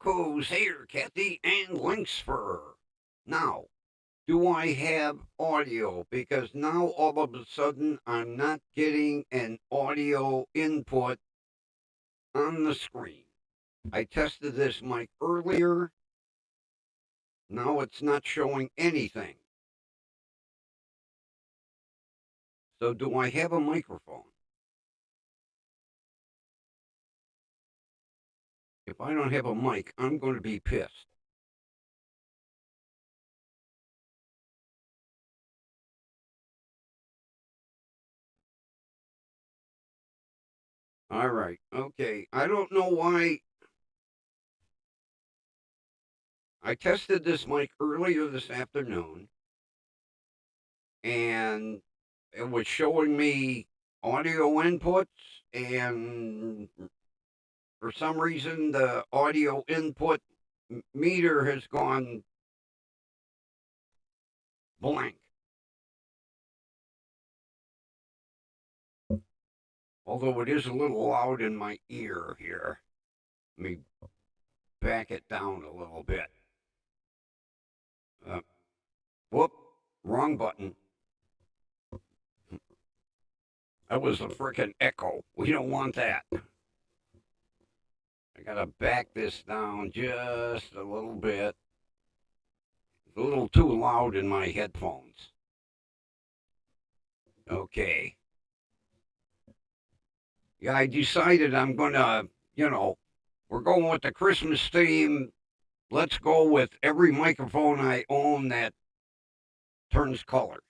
Tacos here, Kathy and Lynxfur. Now, do I have audio? Because now all of a sudden I'm not getting an audio input on the screen. I tested this mic earlier. Now it's not showing anything. So do I have a microphone? If I don't have a mic, I'm going to be pissed. All right. Okay. I don't know why. I tested this mic earlier this afternoon, and it was showing me audio inputs, and for some reason, the audio input meter has gone blank. Although it is a little loud in my ear here. Let me back it down a little bit. Whoop, wrong button. That was a frickin' echo. We don't want that. I gotta back this down just a little bit. It's a little too loud in my headphones. Okay. Yeah, I decided I'm gonna, we're going with the Christmas theme. Let's go with every microphone I own that turns colors.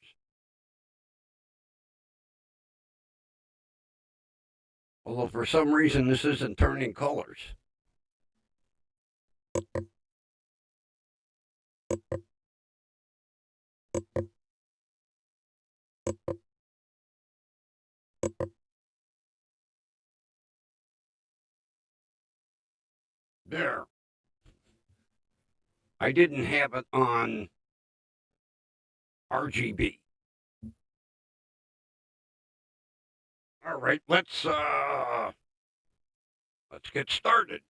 Although for some reason this isn't turning colors. There. I didn't have it on RGB. All right, let's get started.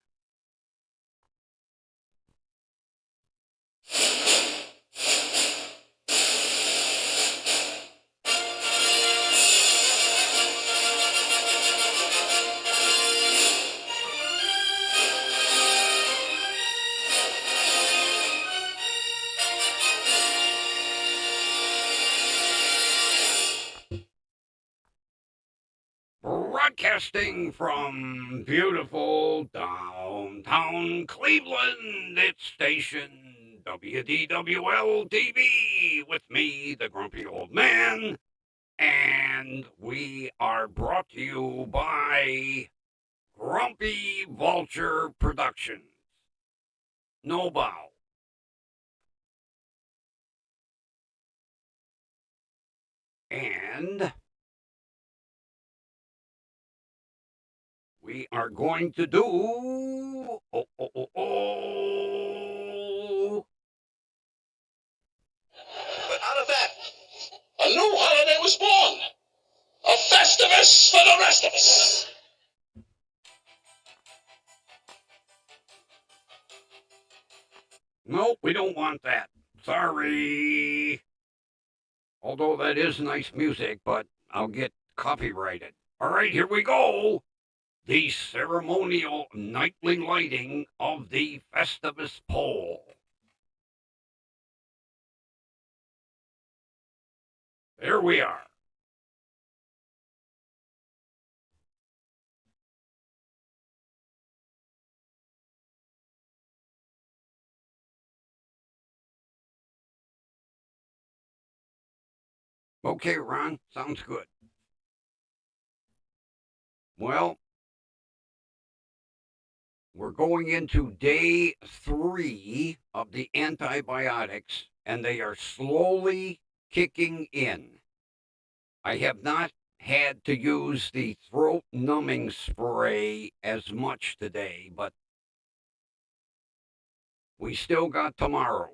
Broadcasting from beautiful downtown Cleveland, it's station WDWL TV with me, the grumpy old man, and we are brought to you by Grumpy Vulture Productions. No bow. And we are going to do But out of that, a new holiday was born. A Festivus for the rest of us. Nope, we don't want that. Sorry. Although that is nice music, but I'll get copyrighted. All right, here we go. The ceremonial nightly lighting of the Festivus pole. There we are. Okay, Ron, sounds good. Well, we're going into day 3 of the antibiotics, and they are slowly kicking in. I have not had to use the throat numbing spray as much today, but we still got tomorrow.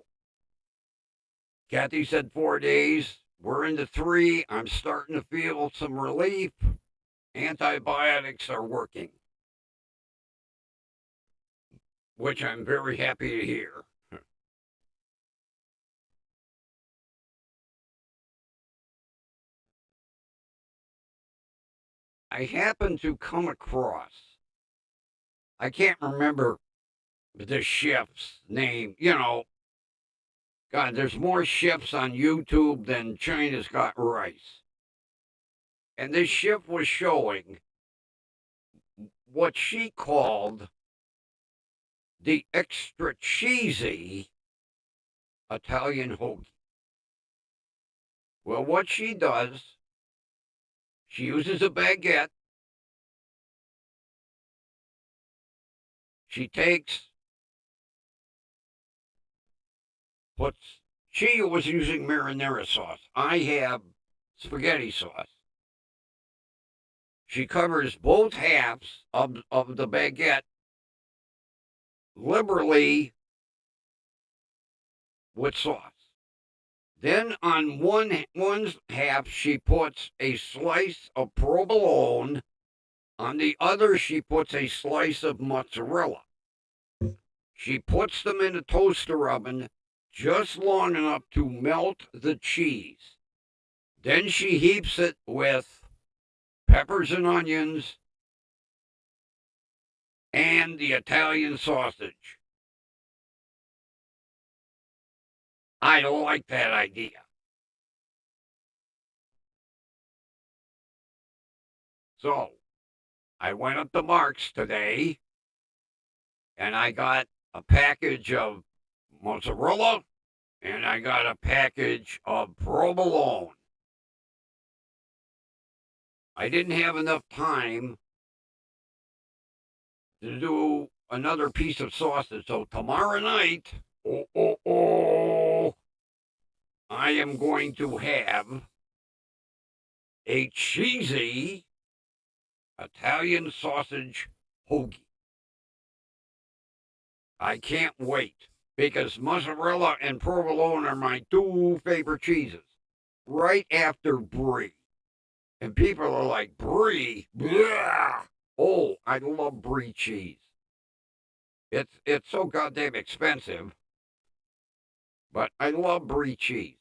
Kathy said 4 days. We're into 3. I'm starting to feel some relief. Antibiotics are working. which I'm very happy to hear. I happened to come across, I can't remember the chef's name. God, there's more chefs on YouTube than China's got rice. And this chef was showing what she called the extra cheesy Italian hoagie. Well, what she does, she uses a baguette. She she was using marinara sauce. I have spaghetti sauce. She covers both halves of the baguette liberally with sauce. Then on one half she puts a slice of provolone. On the other she puts a slice of mozzarella. She puts them in a toaster oven just long enough to melt the cheese. Then she heaps it with peppers and onions and the Italian sausage. I like that idea. So I went up to Mark's today and I got a package of mozzarella and I got a package of provolone. I didn't have enough time to do another piece of sausage. So tomorrow night, I am going to have a cheesy Italian sausage hoagie. I can't wait because mozzarella and provolone are my two favorite cheeses, right after brie. And people are like, brie? Blah. Oh, I love brie cheese. It's so goddamn expensive, but I love brie cheese.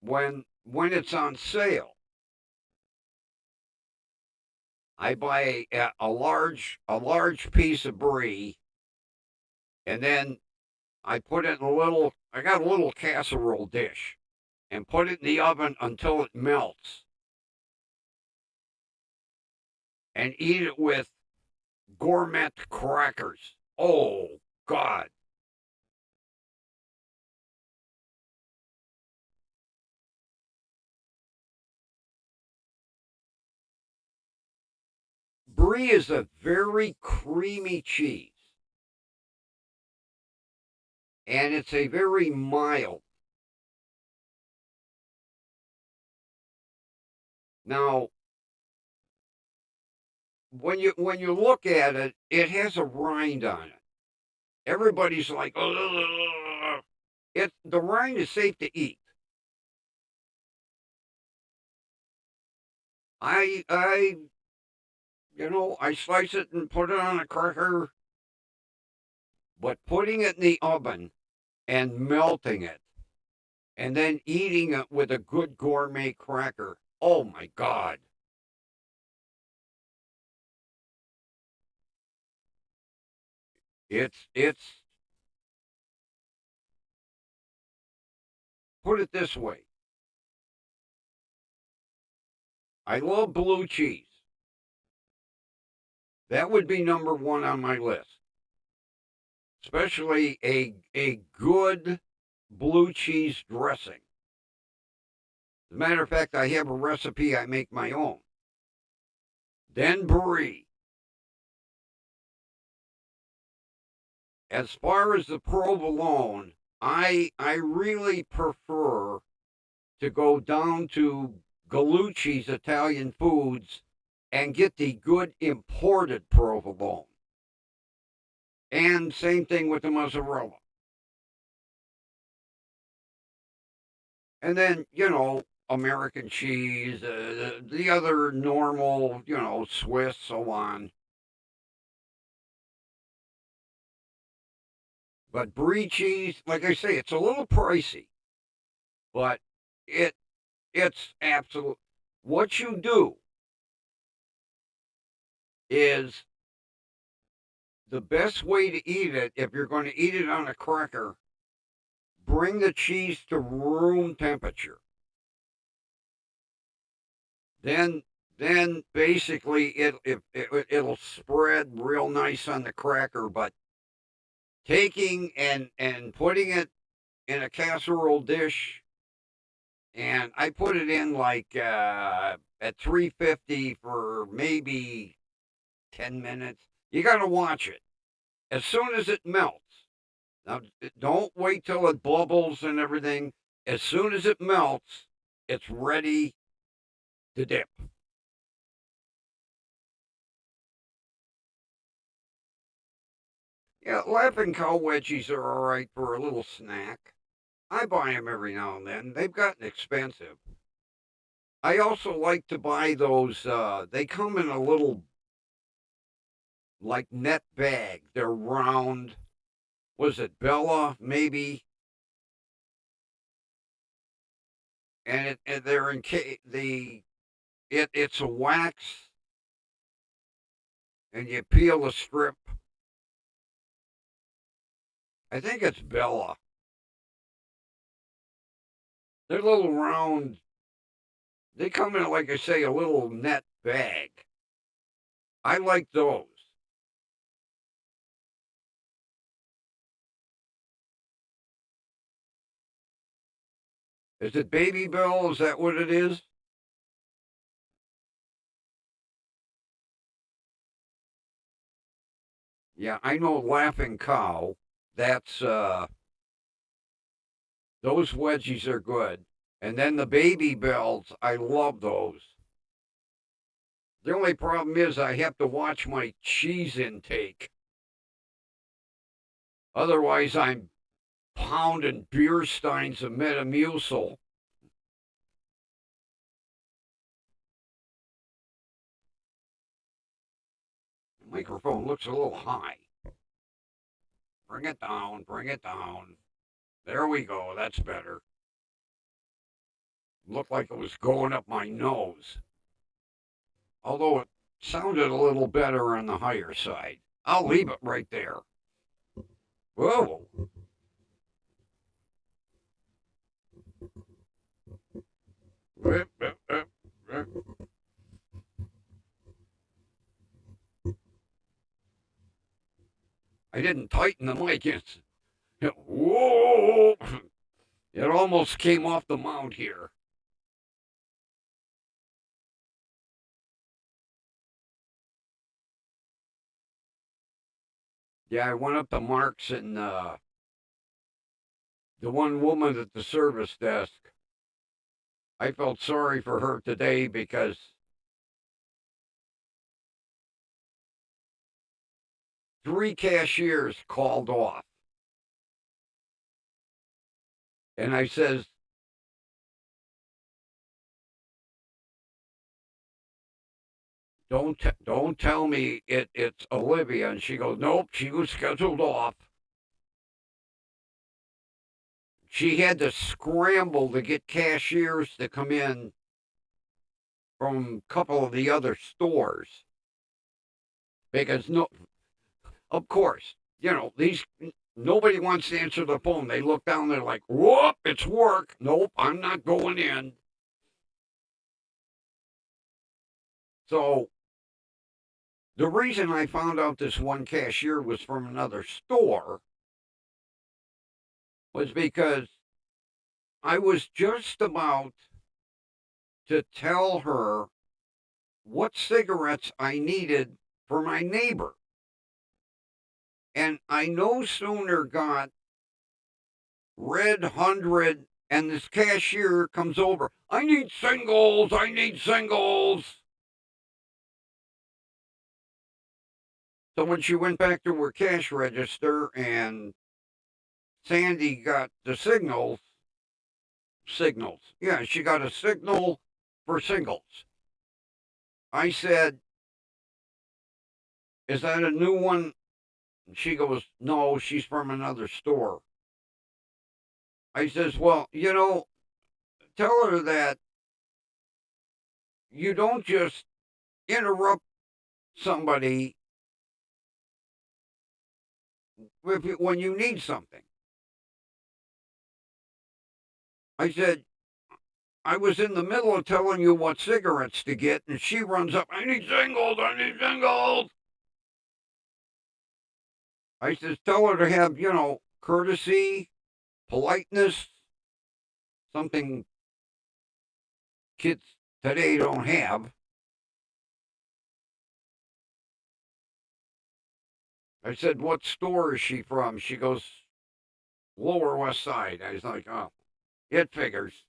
When it's on sale, I buy a large piece of brie, and then I put it in I got a little casserole dish, and put it in the oven until it melts, and eat it with gourmet crackers. Oh God, brie is a very creamy cheese, and it's a very mild. Now, when you look at it, it has a rind on it. Everybody's like, oh, the rind is safe to eat. I I slice it and put it on a cracker, but putting it in the oven and melting it and then eating it with a good gourmet cracker. Oh my God. It's put it this way. I love blue cheese. That would be number one on my list. Especially a good blue cheese dressing. As a matter of fact, I have a recipe I make my own. Then brie. As far as the provolone, I really prefer to go down to Gallucci's Italian Foods and get the good imported provolone. And same thing with the mozzarella. And then, American cheese, the other normal, Swiss, so on. But brie cheese, like I say, it's a little pricey, but it it's absolute. What you do is the best way to eat it. If you're going to eat it on a cracker, bring the cheese to room temperature. Then then basically it'll spread real nice on the cracker. But taking and putting it in a casserole dish, and I put it in like at 350 for maybe 10 minutes. You got to watch it as soon as it melts. Now, don't wait till it bubbles and everything. As soon as it melts, it's ready to dip. Yeah, Laughing Cow wedgies are all right for a little snack. I buy them every now and then. They've gotten expensive. I also like to buy those. They come in a little like net bag. They're round. Was it Bella maybe? And they're in it's a wax, and you peel a strip. I think it's Bella. They're little round. They come in, like I say, a little net bag. I like those. Is it Baby Bell? Is that what it is? Yeah, I know Laughing Cow. That's those wedgies are good. And then the Baby Bells, I love those. The only problem is I have to watch my cheese intake. Otherwise, I'm pounding beer steins of Metamucil. The microphone looks a little high. Bring it down, bring it down. There we go, that's better. Looked like it was going up my nose. Although it sounded a little better on the higher side. I'll leave it right there. Whoa. I didn't tighten the mic. Whoa! It almost came off the mount here. Yeah, I went up to Mark's, and the one woman at the service desk, I felt sorry for her today because 3 cashiers called off. And I says, don't tell me it's Olivia. And she goes, nope, she was scheduled off. She had to scramble to get cashiers to come in from a couple of the other stores because no, of course, these nobody wants to answer the phone. They look down, they're like, whoop, it's work. Nope, I'm not going in. So the reason I found out this one cashier was from another store was because I was just about to tell her what cigarettes I needed for my neighbor. And I no sooner got Red 100, and this cashier comes over. I need singles. I need singles. So when she went back to her cash register and Sandy got the signals. Yeah, she got a signal for singles. I said, "Is that a new one?" And she goes, "No, she's from another store." I says, "Well, tell her that you don't just interrupt somebody when you need something." I said, "I was in the middle of telling you what cigarettes to get, and she runs up, 'I need singles, I need singles.'" I says, "Tell her to have, courtesy, politeness, something kids today don't have." I said, "What store is she from?" She goes, "Lower West Side." I was like, "Oh, it figures."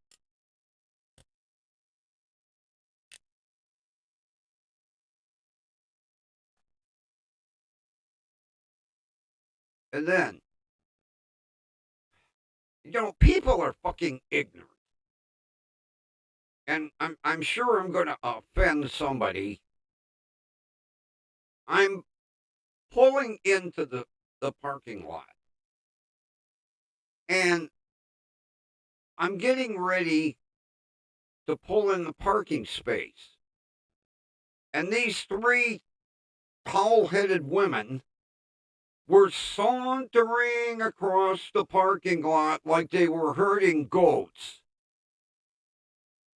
And then, people are fucking ignorant. And I'm sure I'm going to offend somebody. I'm pulling into the parking lot, and I'm getting ready to pull in the parking space. And these three towel headed women were sauntering across the parking lot like they were herding goats.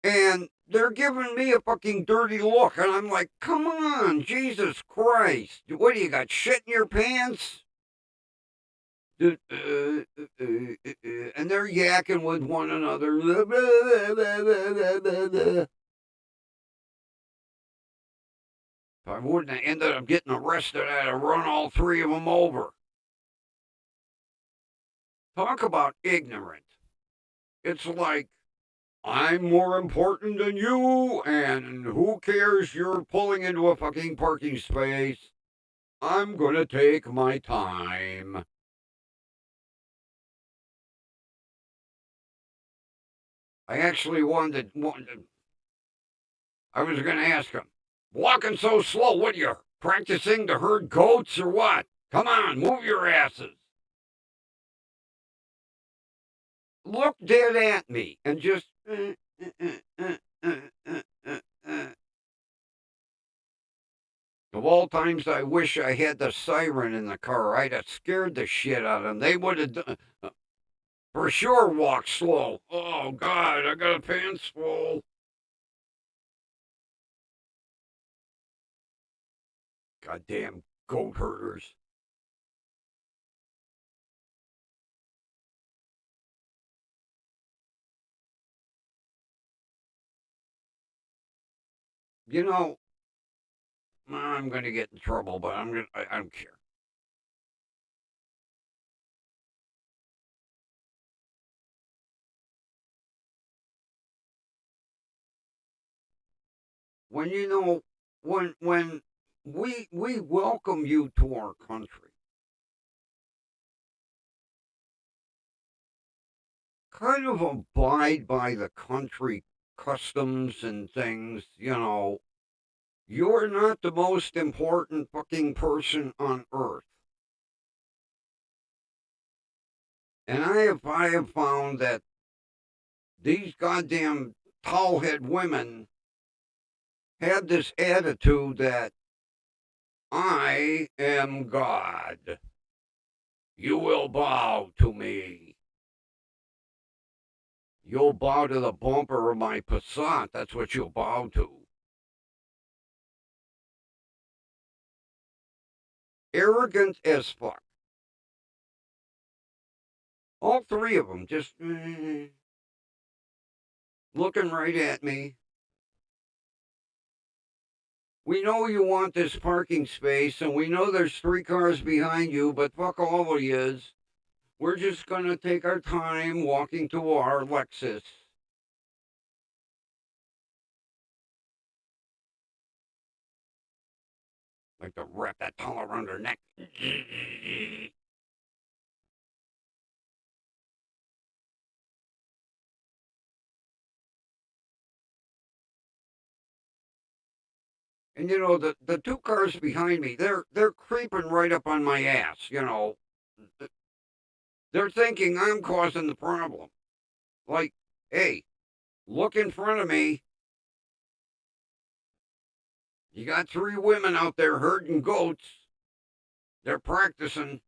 And they're giving me a fucking dirty look. And I'm like, come on, Jesus Christ. What do you got? Shit in your pants? And they're yakking with one another. If I wouldn't have ended up getting arrested, I'd have run all three of them over. Talk about ignorant. It's like, I'm more important than you, and who cares you're pulling into a fucking parking space? I'm gonna take my time. I actually I was gonna ask him, walking so slow, what are you, practicing to herd goats or what? Come on, move your asses. Look dead at me and just. Of all times, I wish I had the siren in the car. I'd have scared the shit out of them. They would have for sure walked slow. Oh, God, I got a pants full. Goddamn goat herders. You know, I'm going to get in trouble, but I don't care. When when we welcome you to our country, kind of abide by the country customs and things. You're not the most important fucking person on earth. And I have found that these goddamn towelhead women had this attitude that I am God. You will bow to me. You'll bow to the bumper of my Passat. That's what you'll bow to. Arrogant as fuck. All three of them just looking right at me. We know you want this parking space, and we know there's three cars behind you, but fuck all of yous. We're just gonna take our time walking to our Lexus. Like to wrap that towel around her neck. And the two cars behind me, they're creeping right up on my ass. They're thinking I'm causing the problem. Like, hey, look in front of me. You got three women out there herding goats. They're practicing.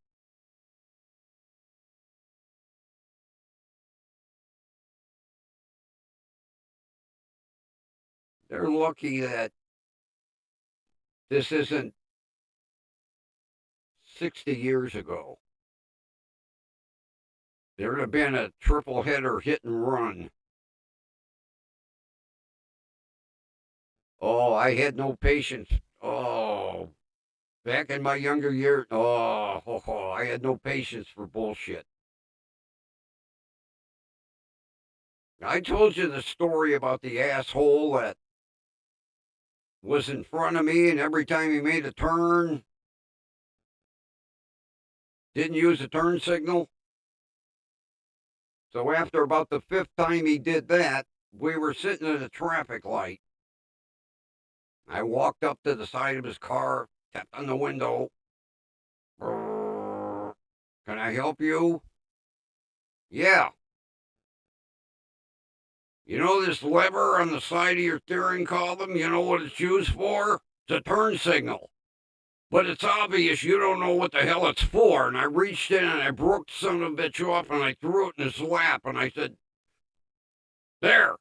They're lucky that this isn't 60 years ago. There'd have been a triple header hit and run. Oh, I had no patience. Oh, back in my younger years, I had no patience for bullshit. I told you the story about the asshole that was in front of me, and every time he made a turn, didn't use a turn signal. So after about the fifth time he did that, we were sitting at a traffic light. I walked up to the side of his car, tapped on the window. Can I help you? Yeah. You know this lever on the side of your steering column? You know what it's used for? It's a turn signal. But it's obvious you don't know what the hell it's for. And I reached in and I broke the son of a bitch off and I threw it in his lap and I said, there.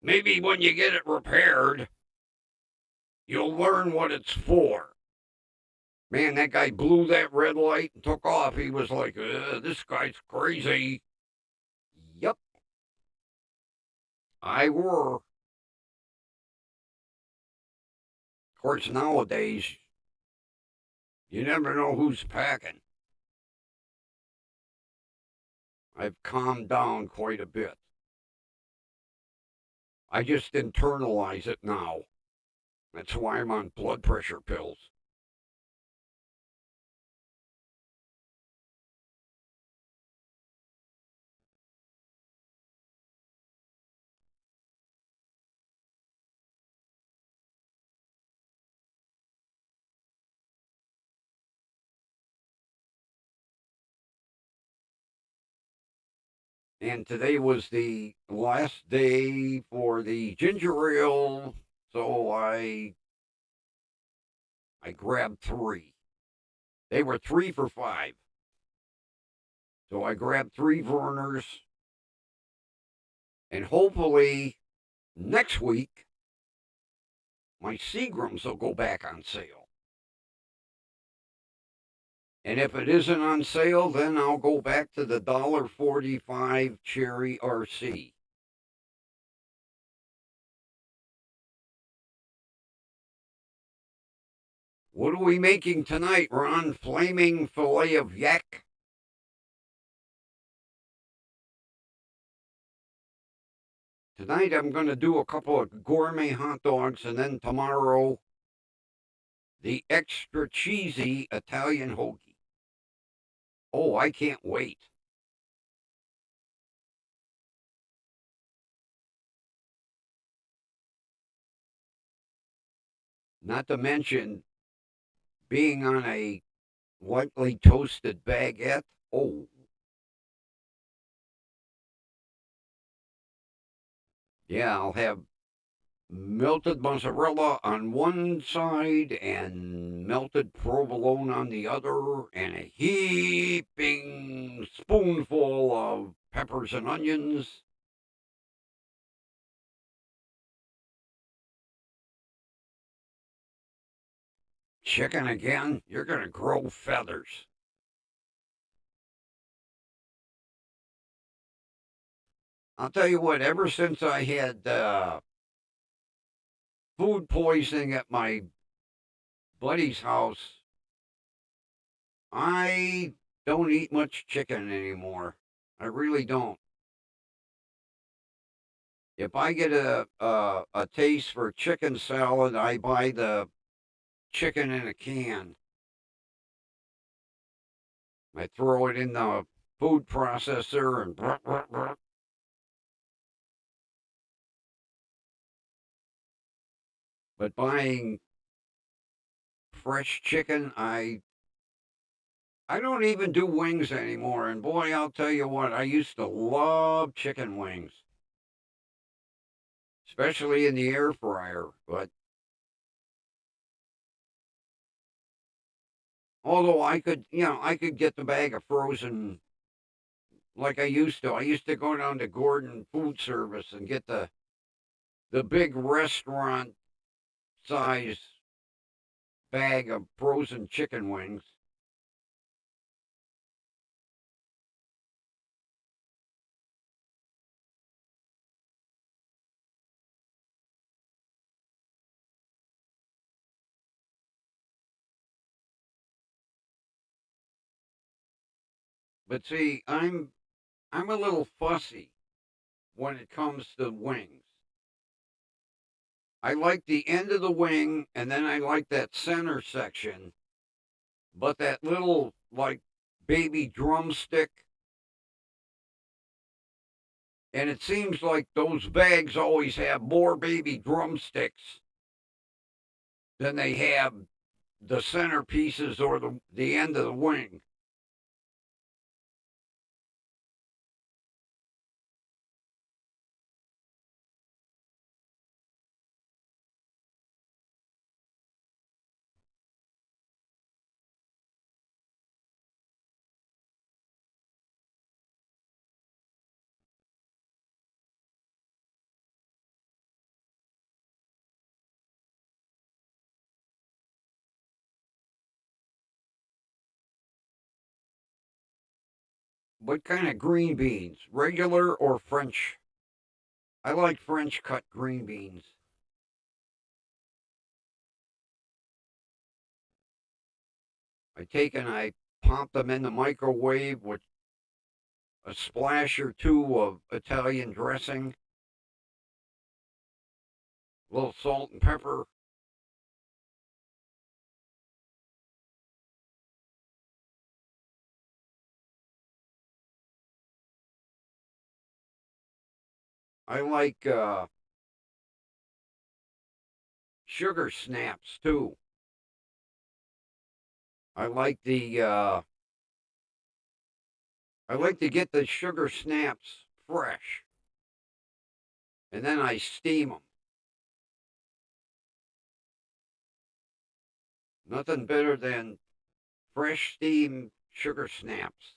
Maybe when you get it repaired, you'll learn what it's for. Man, that guy blew that red light and took off. He was like, this guy's crazy. Yep, I were. Of course, nowadays, you never know who's packing. I've calmed down quite a bit. I just internalize it now. That's why I'm on blood pressure pills. And today was the last day for the ginger ale, so I grabbed three. They were 3 for $5. So I grabbed three Verners, and hopefully next week my Seagrams will go back on sale. And if it isn't on sale, then I'll go back to the $1.45 Cherry RC. What are we making tonight, Ron? Flaming fillet of yak? Tonight I'm going to do a couple of gourmet hot dogs, and then tomorrow the extra cheesy Italian hoagie. Oh, I can't wait. Not to mention being on a lightly toasted baguette. Oh, yeah, I'll have melted mozzarella on one side and melted provolone on the other, and a heaping spoonful of peppers and onions. Chicken again? You're going to grow feathers. I'll tell you what, ever since I had food poisoning at my buddy's house, I don't eat much chicken anymore. I really don't. If I get a taste for chicken salad, I buy the chicken in a can. I throw it in the food processor and But buying fresh chicken, I don't even do wings anymore. And boy, I'll tell you what, I used to love chicken wings, especially in the air fryer. But although I could get the bag of frozen like I used to. I used to go down to Gordon Food Service and get the big restaurant size bag of frozen chicken wings. But see, I'm a little fussy when it comes to wings. I like the end of the wing and then I like that center section, but that little like baby drumstick, and it seems like those bags always have more baby drumsticks than they have the center pieces or the end of the wing. What kind of green beans? Regular or French? I like French cut green beans. I take and I pop them in the microwave with a splash or two of Italian dressing, a little salt and pepper. I like sugar snaps too. I like the I like to get the sugar snaps fresh, and then I steam them. Nothing better than fresh steamed sugar snaps.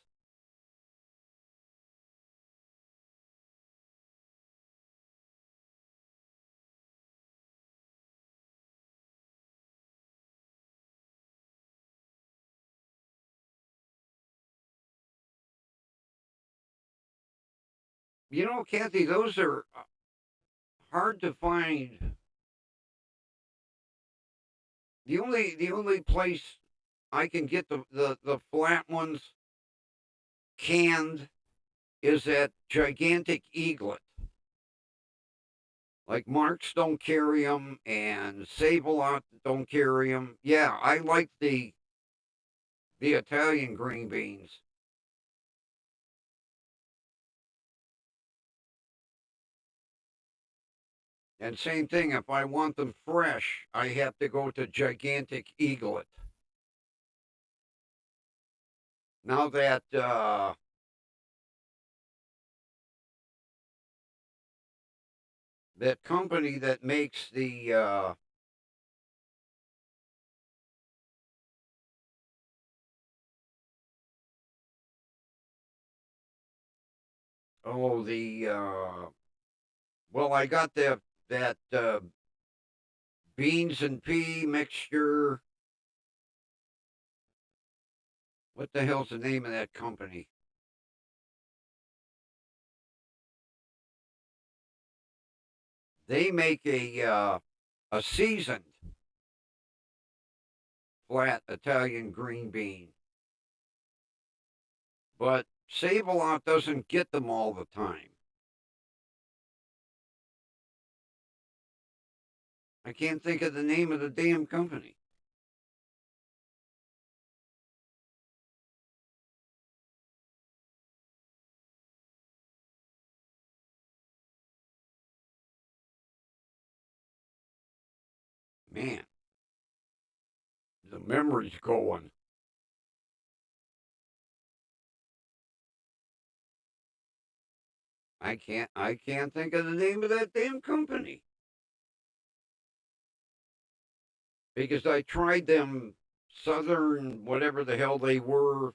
You know, Kathy, those are hard to find. The only place I can get the flat ones canned is at Gigantic Eaglet. Like Marks don't carry them, and Save a Lot don't carry them. Yeah, I like the Italian green beans. And same thing, if I want them fresh, I have to go to Gigantic Eaglet. Now that company that makes the oh the well, I got that beans and pea mixture. What the hell's the name of that company? They make a seasoned flat Italian green bean, but Save a Lot doesn't get them all the time. I can't think of the name of the damn company. Man, the memory's going. I can't think of the name of that damn company. Because I tried them Southern, whatever the hell they were,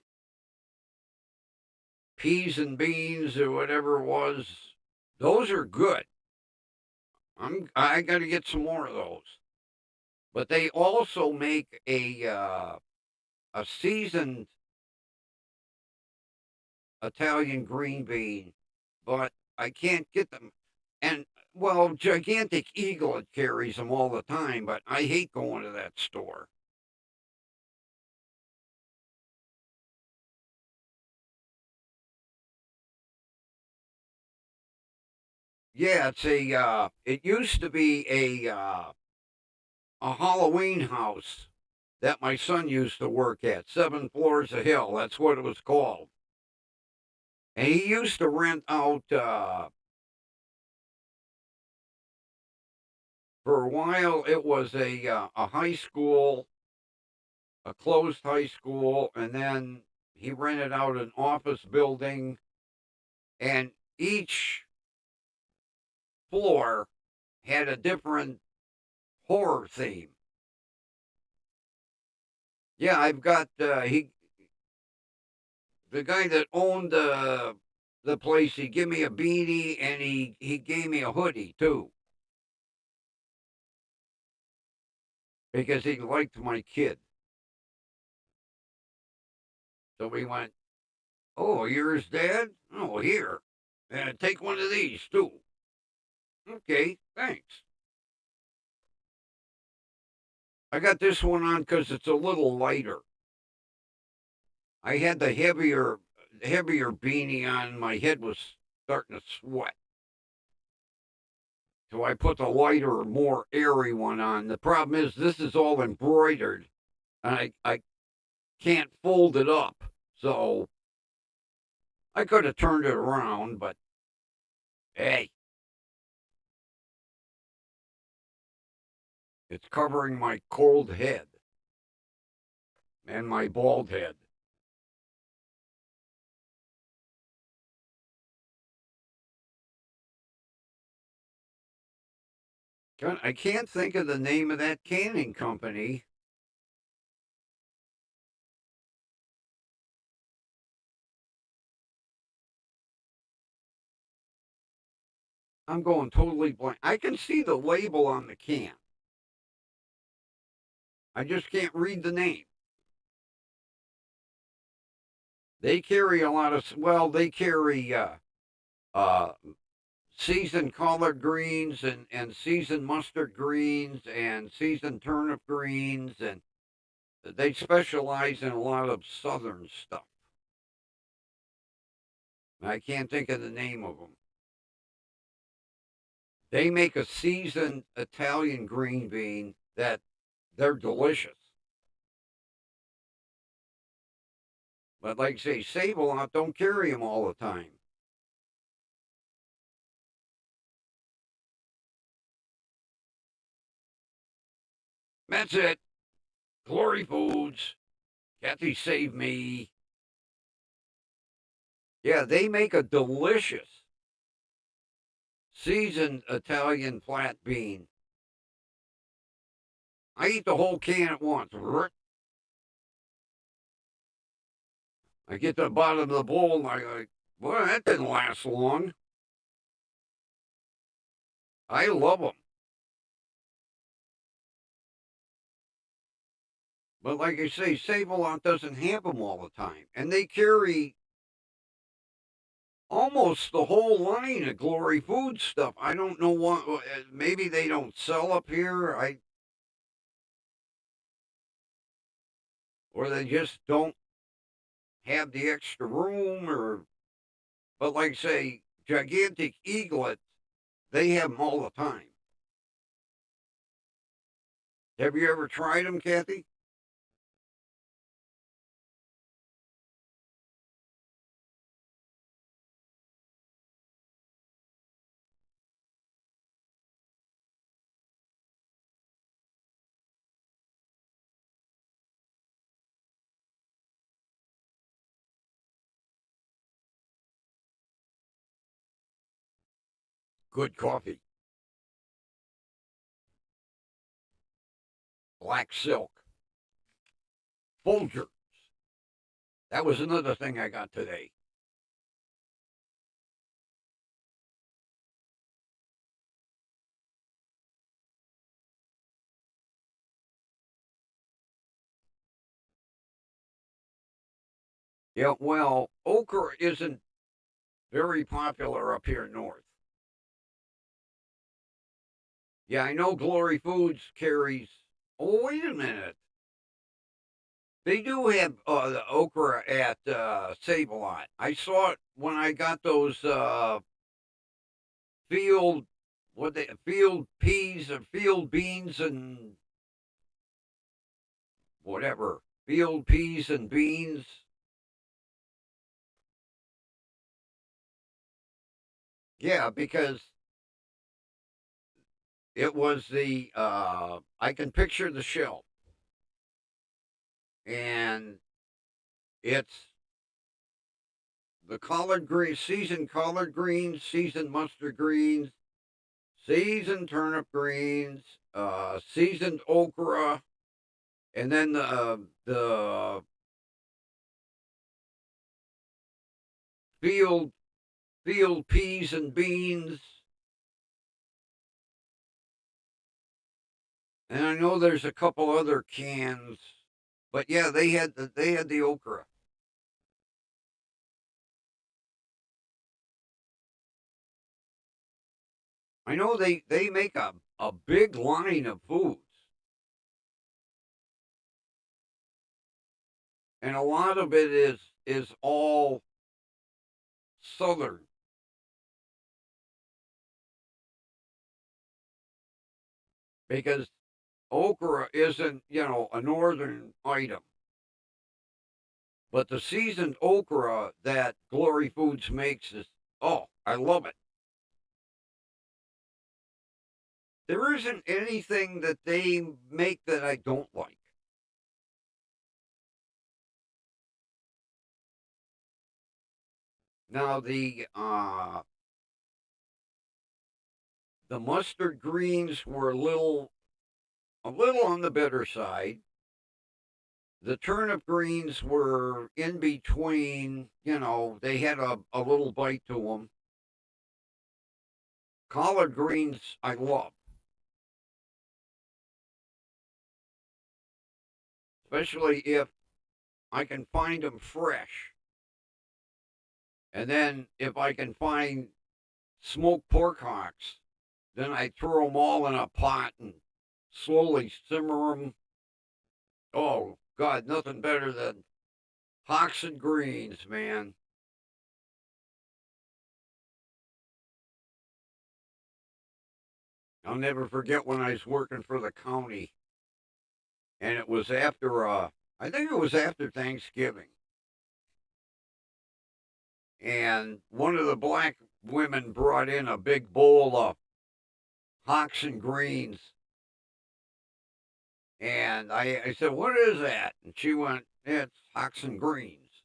peas and beans or whatever it was. Those are good. I got to get some more of those. But they also make a seasoned Italian green bean, but I can't get them. And well, Gigantic Eagle carries them all the time, but I hate going to that store. Yeah, it used to be a Halloween house that my son used to work at, 7 floors a hill. That's what it was called. And he used to rent out, for a while, it was a high school, a closed high school, and then he rented out an office building, and each floor had a different horror theme. Yeah, I've got, the guy that owned the place, he gave me a beanie and he gave me a hoodie too because he liked my kid. So we went, "Oh, you're his dad? Oh, here, and take one of these too." Okay, thanks. I got this one on because it's a little lighter. I had the heavier beanie on. My head was starting to sweat. So I put the lighter, more airy one on. The problem is this is all embroidered, and I can't fold it up. So I could have turned it around, but hey, it's covering my cold head and my bald head. I can't think of the name of that canning company. I'm going totally blank. I can see the label on the can. I just can't read the name. They carry a lot of, well, they carry uh, seasoned collard greens and seasoned mustard greens and seasoned turnip greens, and they specialize in a lot of southern stuff. I can't think of the name of them. They make a seasoned Italian green bean that they're delicious. But like I say, Save a Lot don't carry them all the time. That's it. Glory Foods. Kathy saved me. Yeah, they make a delicious seasoned Italian flat bean. I eat the whole can at once. I get to the bottom of the bowl and I like, well, that didn't last long. I love them. But like I say, Save a Lot doesn't have them all the time. And they carry almost the whole line of Glory Food stuff. I don't know what, maybe they don't sell up here. Or they just don't have the extra room or, but like say, Gigantic Eaglet, they have them all the time. Have you ever tried them, Kathy? good coffee. Black silk. Folgers. That was another thing I got today. Yeah, well, okra isn't very popular up here north. Yeah, I know Glory Foods carries. Oh, wait a minute. They do have the okra at Save-A-Lot. I saw it when I got those field field peas or field beans and whatever field peas and beans. Yeah, because it was the I can picture the shelf, and it's the collard green, seasoned collard greens, seasoned mustard greens, seasoned turnip greens, seasoned okra, and then the field field peas and beans. And I know there's a couple other cans, but yeah, they had the okra. I know they make a big line of foods, and a lot of it is all southern because okra isn't a northern item. But the seasoned okra that Glory Foods makes is, oh, I love it. There isn't anything that they make that I don't like. Now the mustard greens were a little on the bitter side. The turnip greens were in between, they had a little bite to them. Collard greens I love, especially if I can find them fresh. And then if I can find smoked pork hocks, then I throw them all in a pot and slowly simmer them. Oh, God, nothing better than hocks and greens, man. I'll never forget when I was working for the county, and it was after, I think it was after Thanksgiving, and one of the black women brought in a big bowl of hocks and greens, and I said, "What is that?" And she went, "It's hocks and greens."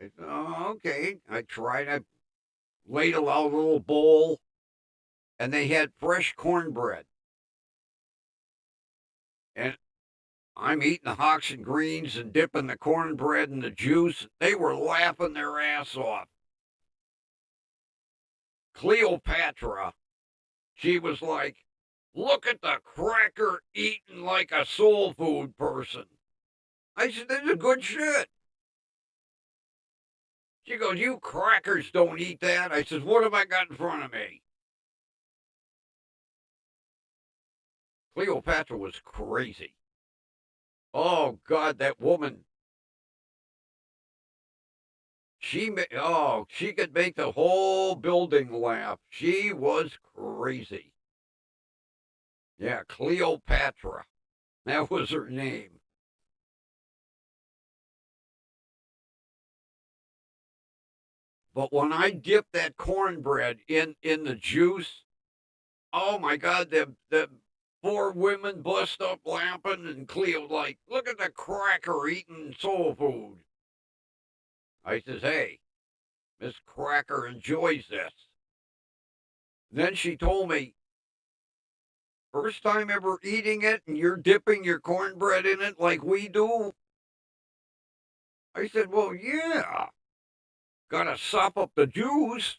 I said, "Oh, okay." I tried. I ladled out a little bowl, and they had fresh cornbread, and I'm eating the hocks and greens and dipping the cornbread in the juice. They were laughing their ass off. Cleopatra, she was like, "Look at the cracker eating like a soul food person." I said, "This is good shit." She goes, "You crackers don't eat that." I said, "What have I got in front of me?" Cleopatra was crazy. Oh, God, that woman. She could make the whole building laugh. She was crazy. Yeah, Cleopatra. That was her name. But when I dipped that cornbread in the juice, oh my God, the four women bust up laughing, and Cleo like, "Look at the cracker eating soul food." I says, "Hey, Miss Cracker enjoys this." Then she told me, first time ever eating it, and you're dipping your cornbread in it like we do? I said, well, yeah. Gotta sop up the juice.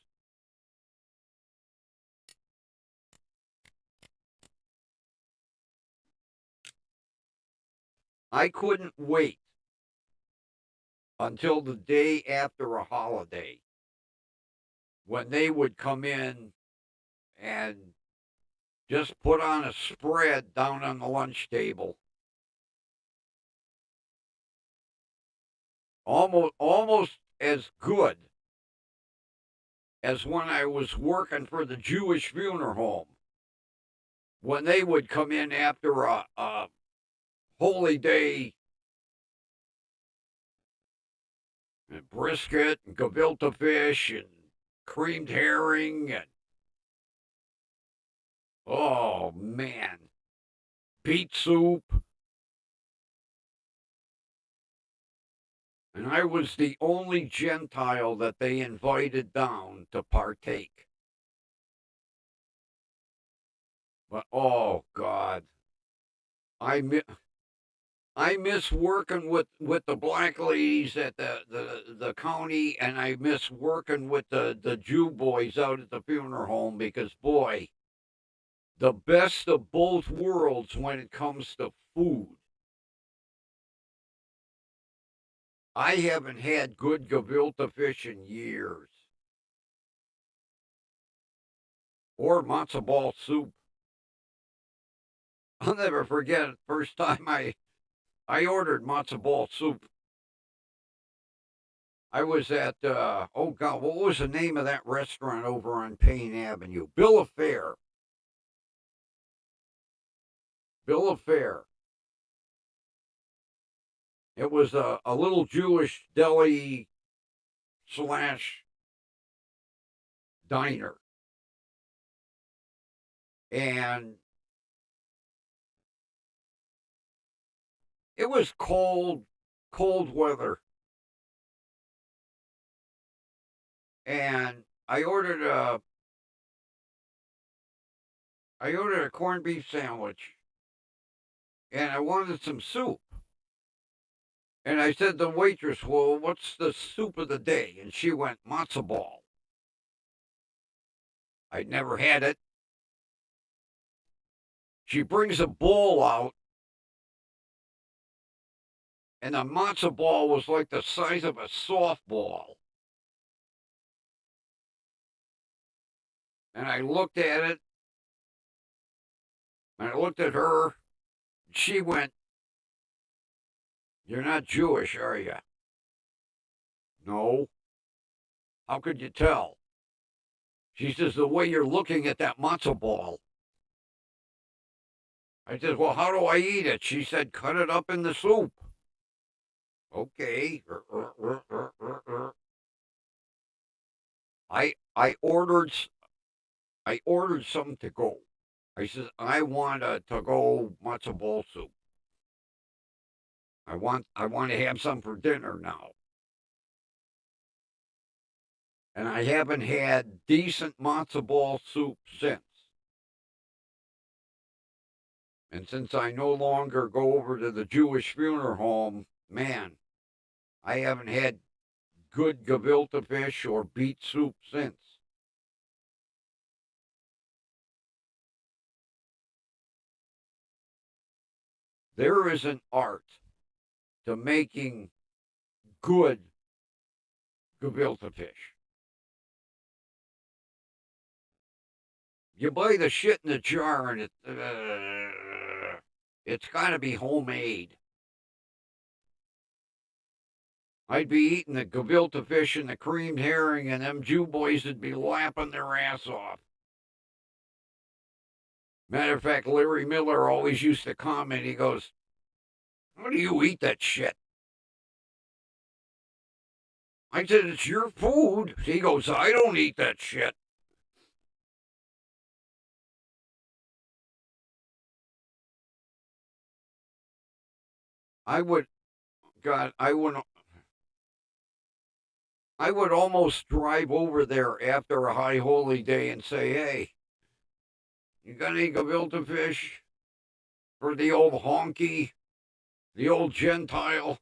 I couldn't wait until the day after a holiday when they would come in and just put on a spread down on the lunch table. Almost as good as when I was working for the Jewish funeral home. When they would come in after a holy day, and brisket and gefilte fish and creamed herring and oh man, beet soup. And I was the only Gentile that they invited down to partake. But oh God, I miss working with the black ladies at the county, and I miss working with the Jew boys out at the funeral home because boy, the best of both worlds when it comes to food. I haven't had good gefilte fish in years. Or matzo ball soup. I'll never forget the first time I ordered matzo ball soup. I was at, oh God, what was the name of that restaurant over on Payne Avenue? Bill of Fare. Bill of Fare. It was a little Jewish deli slash diner. And it was cold weather. And I ordered a corned beef sandwich and I wanted some soup. And I said to the waitress, well, what's the soup of the day? And she went, matzo ball. I'd never had it. She brings a bowl out, and the matzo ball was like the size of a softball. And I looked at it, and I looked at her. She went, you're not Jewish, are you? No. How could you tell? She says, the way you're looking at that matzo ball. I said, well, how do I eat it? She said, cut it up in the soup. Okay. I ordered something to go. I said, I want a to go matzo ball soup. I want to have some for dinner now. And I haven't had decent matzo ball soup since. And since I no longer go over to the Jewish funeral home, man, I haven't had good gefilte fish or beet soup since. There is an art to making good gefilte fish. You buy the shit in the jar and it's got to be homemade. I'd be eating the gefilte fish and the creamed herring, and them Jew boys would be lapping their ass off. Matter of fact, Larry Miller always used to comment, he goes, how do you eat that shit? I said, it's your food. He goes, I don't eat that shit. I would, God, I would almost drive over there after a high holy day and say, hey, You got any gefilte fish for the old honky, the old Gentile?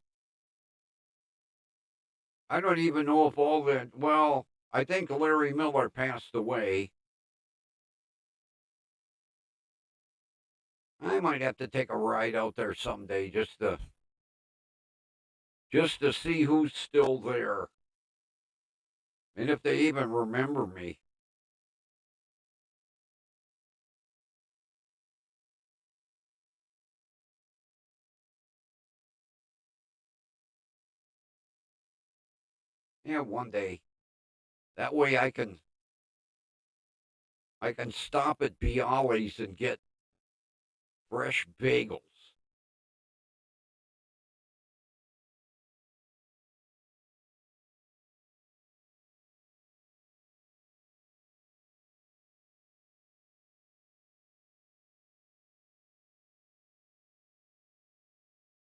I don't even know if all that. Well, I think Larry Miller passed away. I might have to take a ride out there someday just to see who's still there and if they even remember me. Yeah, one day. That way I can stop at Bialys and get fresh bagels.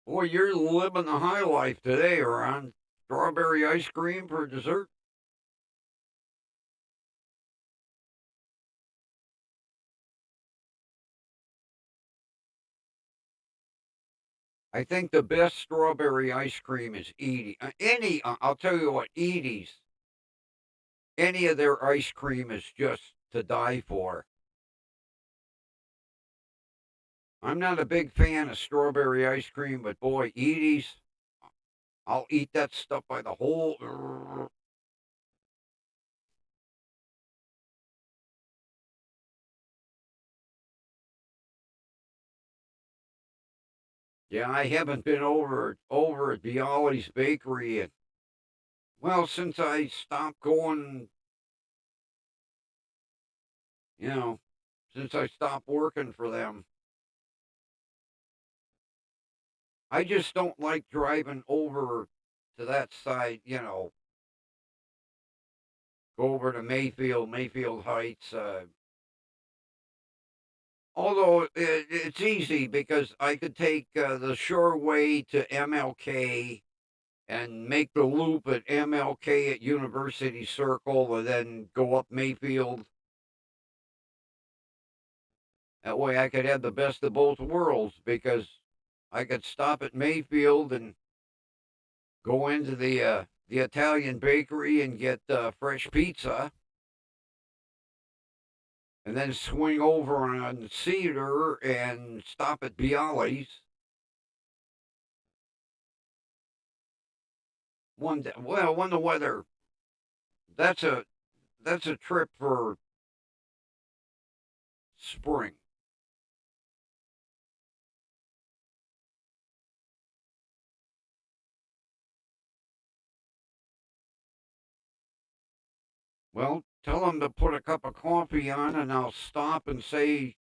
Boy, you're living the high life today, Ron. Strawberry ice cream for dessert? I think the best strawberry ice cream is Edie. I'll tell you what, Edie's, any of their ice cream is just to die for. I'm not a big fan of strawberry ice cream, but boy, Edie's, I'll eat that stuff by the whole. Yeah, I haven't been over at Bialys Bakery, and well, since I stopped going, you know, since I stopped working for them, I just don't like driving over to that side. Go over to Mayfield Heights. Although it's easy because I could take the shore way to MLK and make the loop at MLK at University Circle and then go up Mayfield. That way I could have the best of both worlds because I could stop at Mayfield and go into the Italian bakery and get fresh pizza, and then swing over on Cedar and stop at Bialys. One day, well, when the weather, that's a that's a trip for spring. Well, tell them to put a cup of coffee on, and I'll stop and say,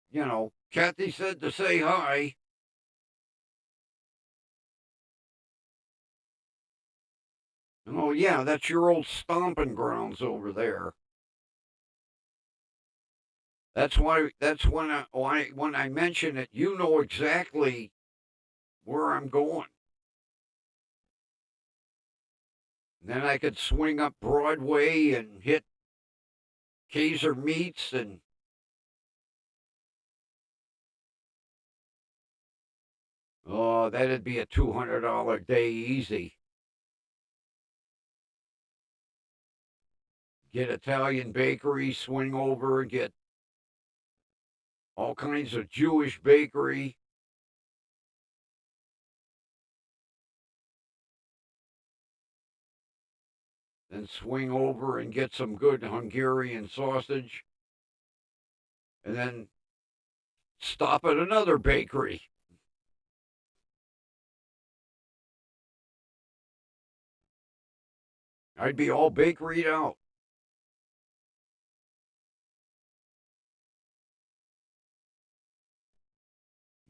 Kathy said to say hi. Oh yeah, that's your old stomping grounds over there. That's why. That's when I mention it, you know exactly where I'm going. And then I could swing up Broadway and hit Kaiser Meats, and oh, that'd be a $200 day easy. Get Italian bakery, swing over, get all kinds of Jewish bakery. Then swing over and get some good Hungarian sausage, and then stop at another bakery. I'd be all bakeried out.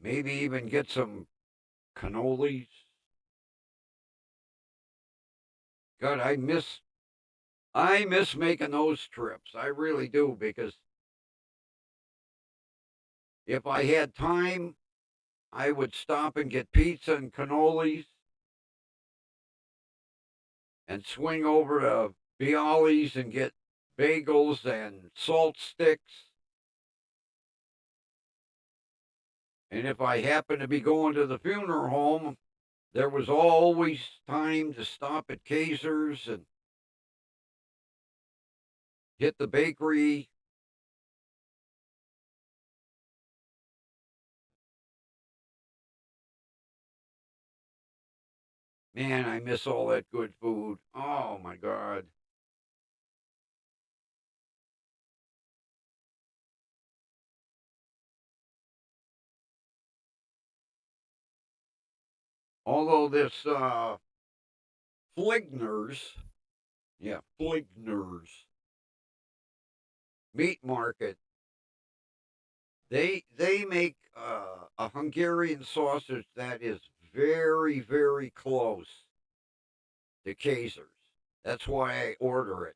Maybe even get some cannolis. God, I miss making those trips. I really do, because if I had time, I would stop and get pizza and cannolis and swing over to Bialys and get bagels and salt sticks And if I happened to be going to the funeral home, there was always time to stop at Kaiser's and hit the bakery. Man, I miss all that good food. Oh my God. Although this Fligner's, yeah, Fligner's meat market, they make a Hungarian sausage that is very, very close to Kaiser's. That's why I order it.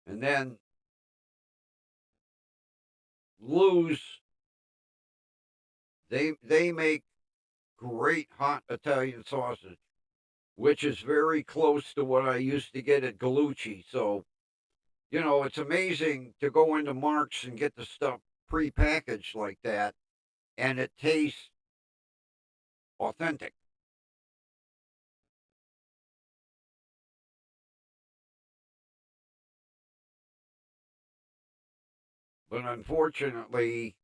And then Lou's, they make great hot Italian sausage, which is very close to what I used to get at Gallucci. So, it's amazing to go into Mark's and get the stuff prepackaged like that, and it tastes authentic. But unfortunately,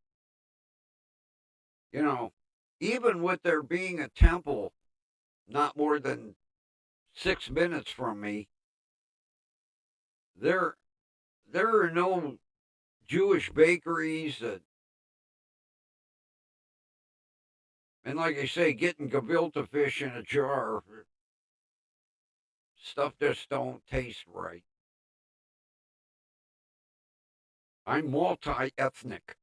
you know, even with there being a temple not more than 6 minutes from me, there there are no Jewish bakeries, and like I say, getting gefilte fish in a jar, stuff just don't taste right. I'm multi-ethnic.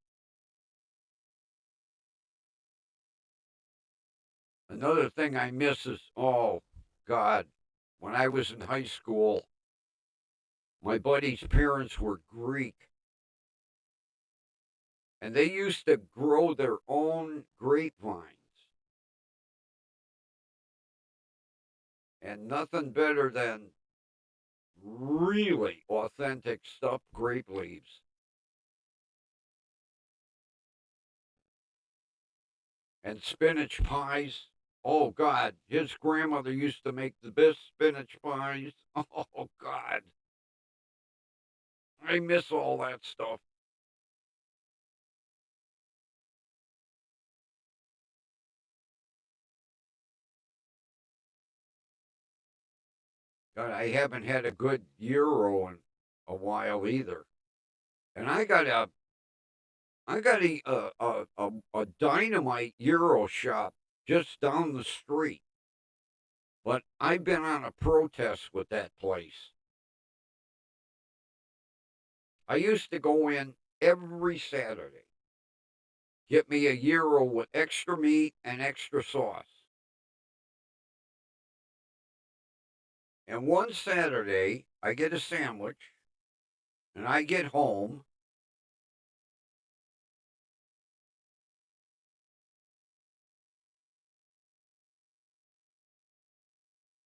Another thing I miss is, oh God, when I was in high school, my buddy's parents were Greek, and they used to grow their own grapevines, and nothing better than really authentic stuffed grape leaves and spinach pies. Oh God, his grandmother used to make the best spinach pies. Oh God, I miss all that stuff. God, I haven't had a good gyro in a while either. And I got a dynamite gyro shop just down the street. But I've been on a protest with that place. I used to go in every Saturday, get me a gyro with extra meat and extra sauce. And one Saturday, I get a sandwich and I get home.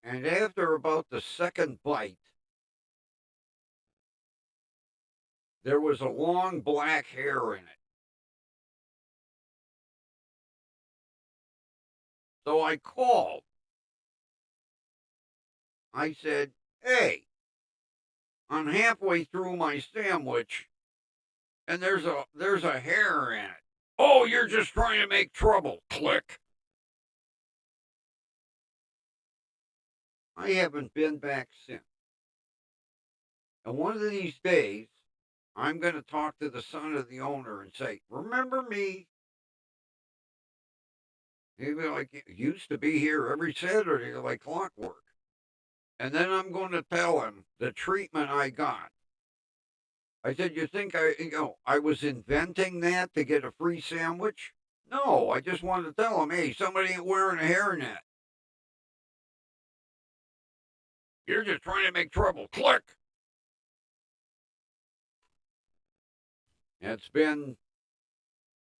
And after about the second bite, there was a long black hair in it. So I called. I said, "Hey, I'm halfway through my sandwich and there's a hair in it." "Oh, you're just trying to make trouble." Click. I haven't been back since. And one of these days, I'm going to talk to the son of the owner and say, "Remember me?" He'd be like, "You used to be here every Saturday like clockwork." And then I'm going to tell him the treatment I got. I said, "You think I was inventing that to get a free sandwich?" No, I just wanted to tell him, "Hey, somebody ain't wearing a hairnet. You're just trying to make trouble." Click. It's been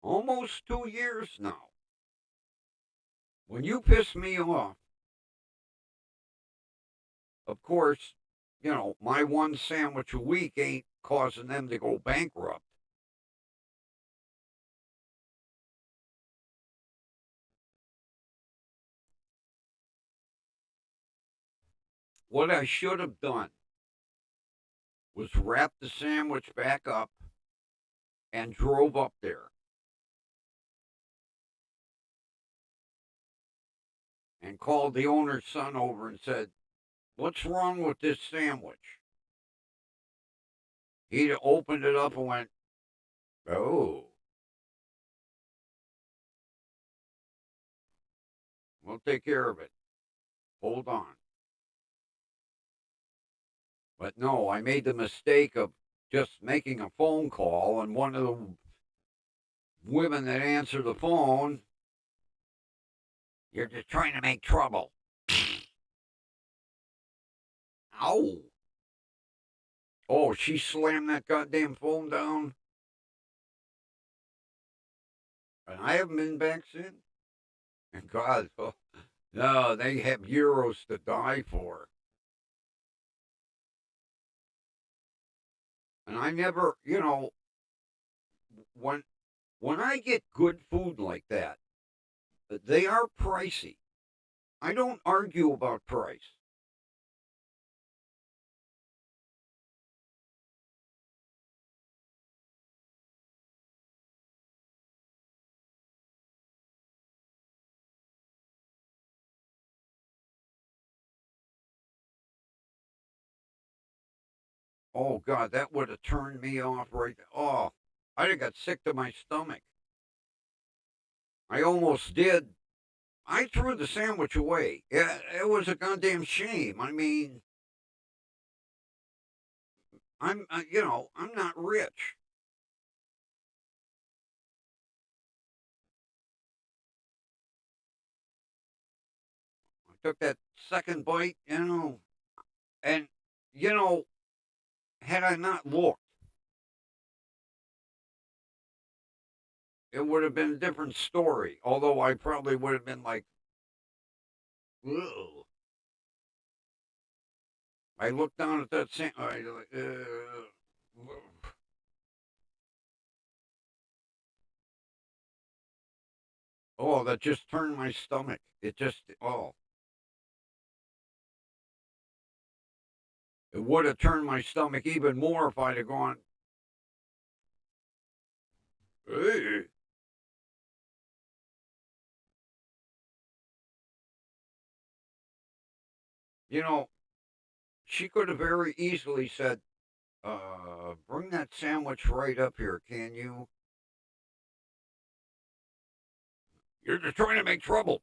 almost 2 years now. When you piss me off, of course, my one sandwich a week ain't causing them to go bankrupt. What I should have done was wrap the sandwich back up and drove up there and called the owner's son over and said, "What's wrong with this sandwich?" He'd opened it up and went, "Oh, we'll take care of it. Hold on." But no, I made the mistake of just making a phone call, and one of the women that answered the phone, "You're just trying to make trouble." Ow. Oh, she slammed that goddamn phone down, and I haven't been back since. And God, oh, no, they have euros to die for. And I never, when when I get good food like that, they are pricey. I don't argue about price. Oh God, that would have turned me off right there. Oh, I'd have got sick to my stomach. I almost did. I threw the sandwich away. It was a goddamn shame. I mean, I'm not rich. I took that second bite, and you know, had I not looked, it would have been a different story. Although I probably would have been like, ugh. I looked down at that sandwich. Oh, that just turned my stomach. It would have turned my stomach even more if I'd have gone, hey. You know, she could have very easily said, bring that sandwich right up here, can you? You're just trying to make trouble.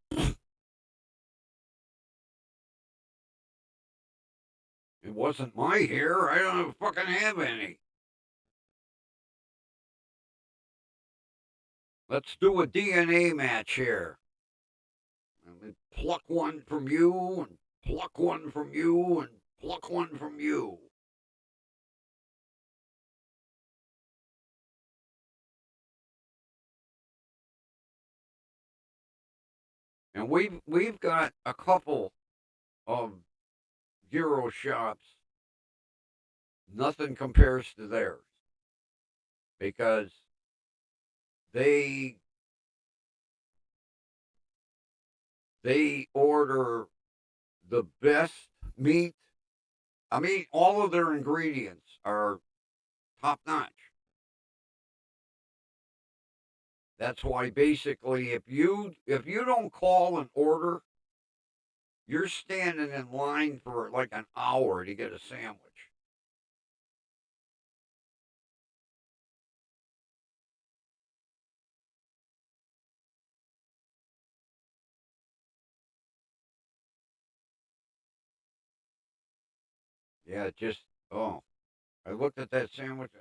It wasn't my hair. I don't fucking have any. Let's do a DNA match here. Pluck one from you, and pluck one from you, and pluck one from you. And we've got a couple of gyro shops. Nothing compares to theirs because they they order the best meat. I mean, all of their ingredients are top notch. That's why basically if you don't call and order, you're standing in line for like an hour to get a sandwich. Yeah, just oh, I looked at that sandwich.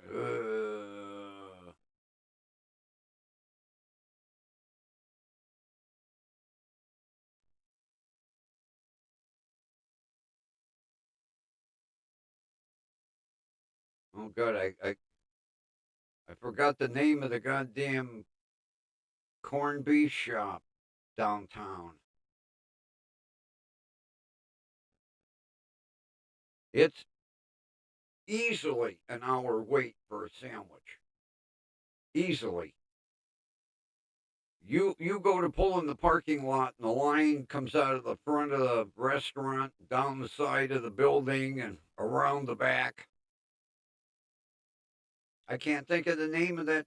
Oh God, I forgot the name of the goddamn corned beef shop downtown. It's easily an hour wait for a sandwich. Easily. You go to pull in the parking lot and the line comes out of the front of the restaurant, down the side of the building and around the back. I can't think of the name of that,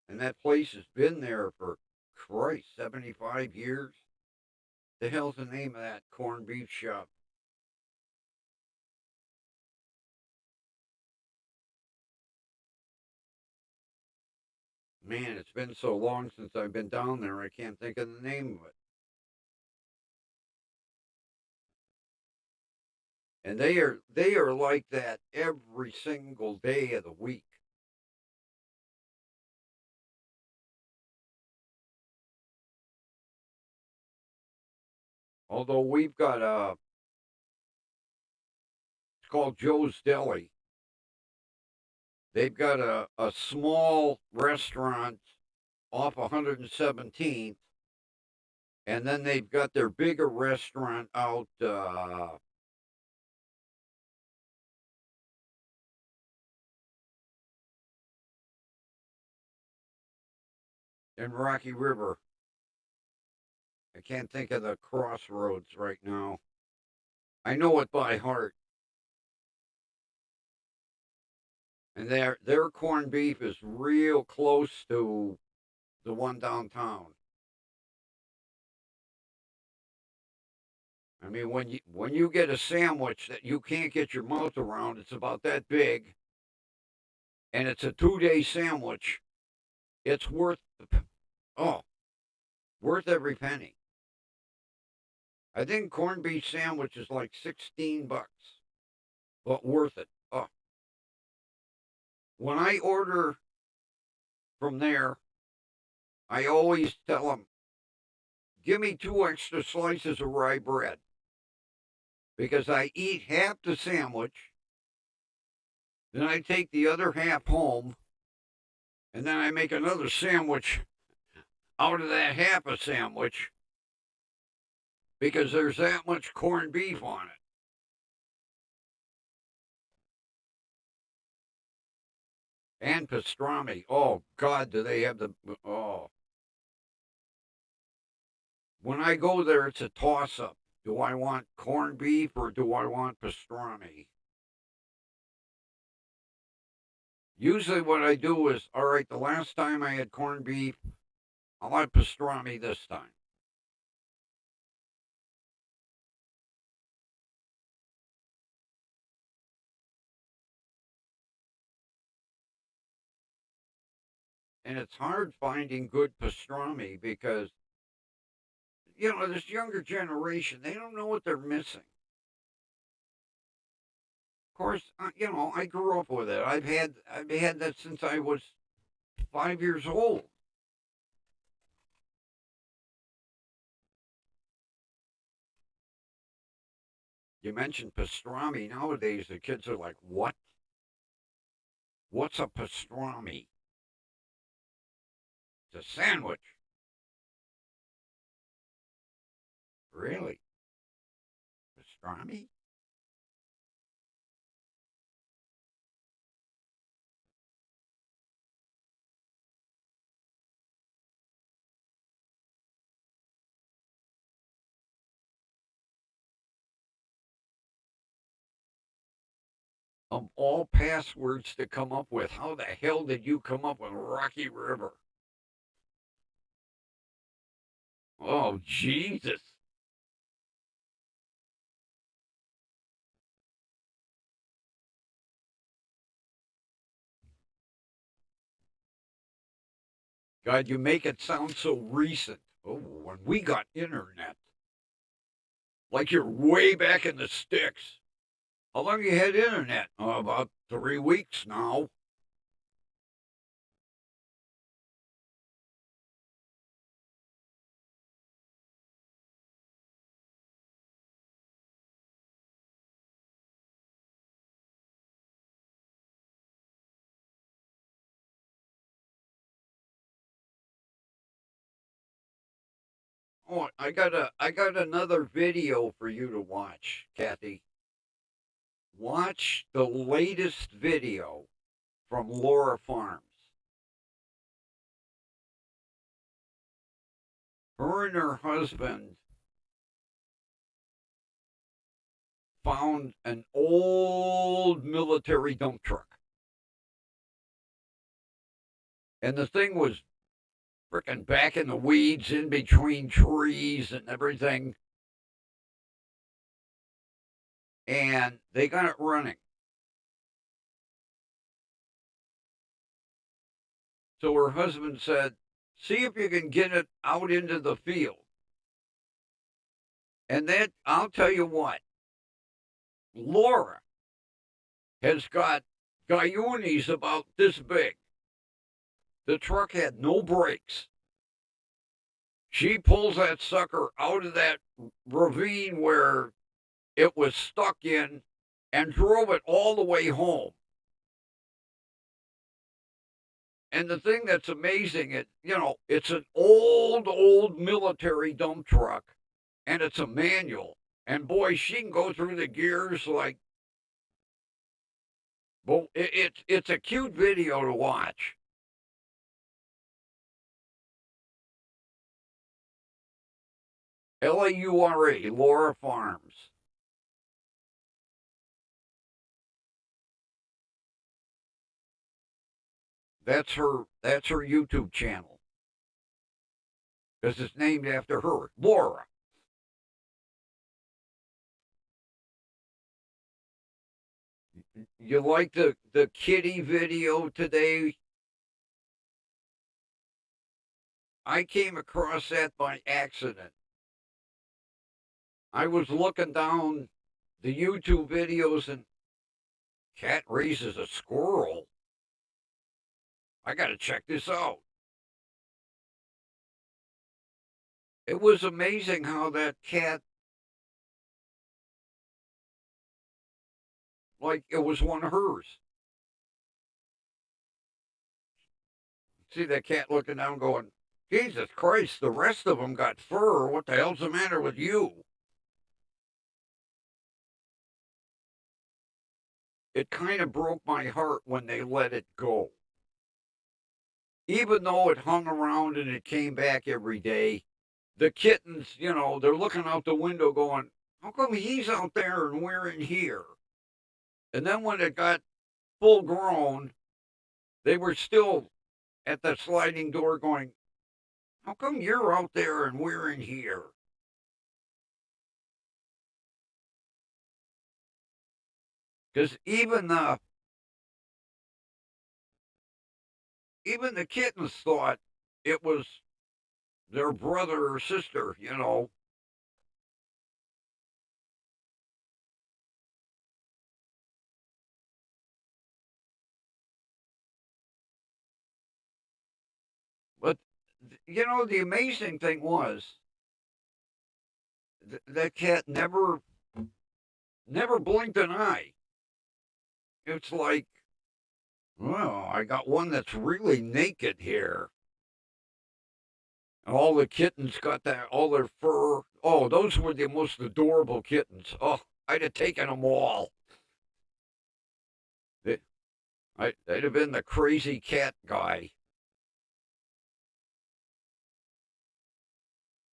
and that place has been there for Christ, 75 years. The hell's the name of that corned beef shop? Man, it's been so long since I've been down there, I can't think of the name of it. And they are like that every single day of the week. Although we've got it's called Joe's Deli. They've got a small restaurant off 117th, and then they've got their bigger restaurant out in Rocky River. I can't think of the crossroads right now. I know it by heart. And their corned beef is real close to the one downtown. I mean, when you get a sandwich that you can't get your mouth around, it's about that big, and it's a 2-day sandwich. It's oh worth every penny. I think corned beef sandwich is like $16, but worth it. Oh, when I order from there, I always tell them, give me 2 extra slices of rye bread because I eat half the sandwich, then I take the other half home, and then I make another sandwich out of that half a sandwich because there's that much corned beef on it. And pastrami. Oh, God, do they have the. Oh. When I go there, it's a toss up. Do I want corned beef or do I want pastrami? Usually, what I do is, all right, the last time I had corned beef, I'll have pastrami this time. And it's hard finding good pastrami because, this younger generation, they don't know what they're missing. Of course, I grew up with it. I've had that since I was 5 years old. You mentioned pastrami. Nowadays, the kids are like, what? What's a pastrami? It's a sandwich. Really? Pastrami? Of all passwords to come up with, how the hell did you come up with Rocky River? Oh, Jesus. God, you make it sound so recent. Oh, when we got internet, like you're way back in the sticks. How long you had internet? Oh, about 3 weeks now. Oh, I got another video for you to watch, Kathy. watch the latest video from Laura Farms. Her and her husband found an old military dump truck. And the thing was frickin' back in the weeds in between trees and everything. And they got it running. So her husband said, see if you can get it out into the field. And that, I'll tell you what, Laura has got Guyunis about this big. The truck had no brakes. She pulls that sucker out of that ravine where it was stuck in and drove it all the way home. And the thing that's amazing, it's an old military dump truck, and it's a manual. And boy, she can go through the gears like. But it's a cute video to watch. Laura, Laura Farms. That's her YouTube channel. Because it's named after her, Laura. You like the kitty video today? I came across that by accident. I was looking down the YouTube videos and cat raises a squirrel. I got to check this out. It was amazing how that cat, like it was one of hers. See that cat looking down going, Jesus Christ, the rest of them got fur. What the hell's the matter with you? It kind of broke my heart when they let it go. Even though it hung around and it came back every day, the kittens, they're looking out the window going, how come he's out there and we're in here? And then when it got full grown, they were still at the sliding door going, how come you're out there and we're in here? Because even the kittens thought it was their brother or sister, But the amazing thing was that cat never blinked an eye. It's like, well, I got one that's really naked here. And all the kittens got all their fur. Oh, those were the most adorable kittens. Oh, I'd have taken them all. They'd have been the crazy cat guy.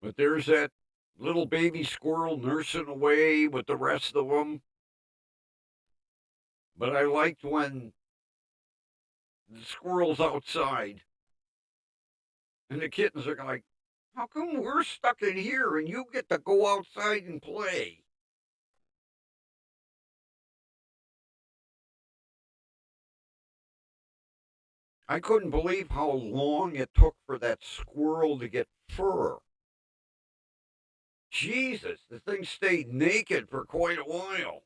But there's that little baby squirrel nursing away with the rest of them. But I liked when the squirrel's outside and the kittens are like, how come we're stuck in here and you get to go outside and play? I couldn't believe how long it took for that squirrel to get fur. Jesus, the thing stayed naked for quite a while.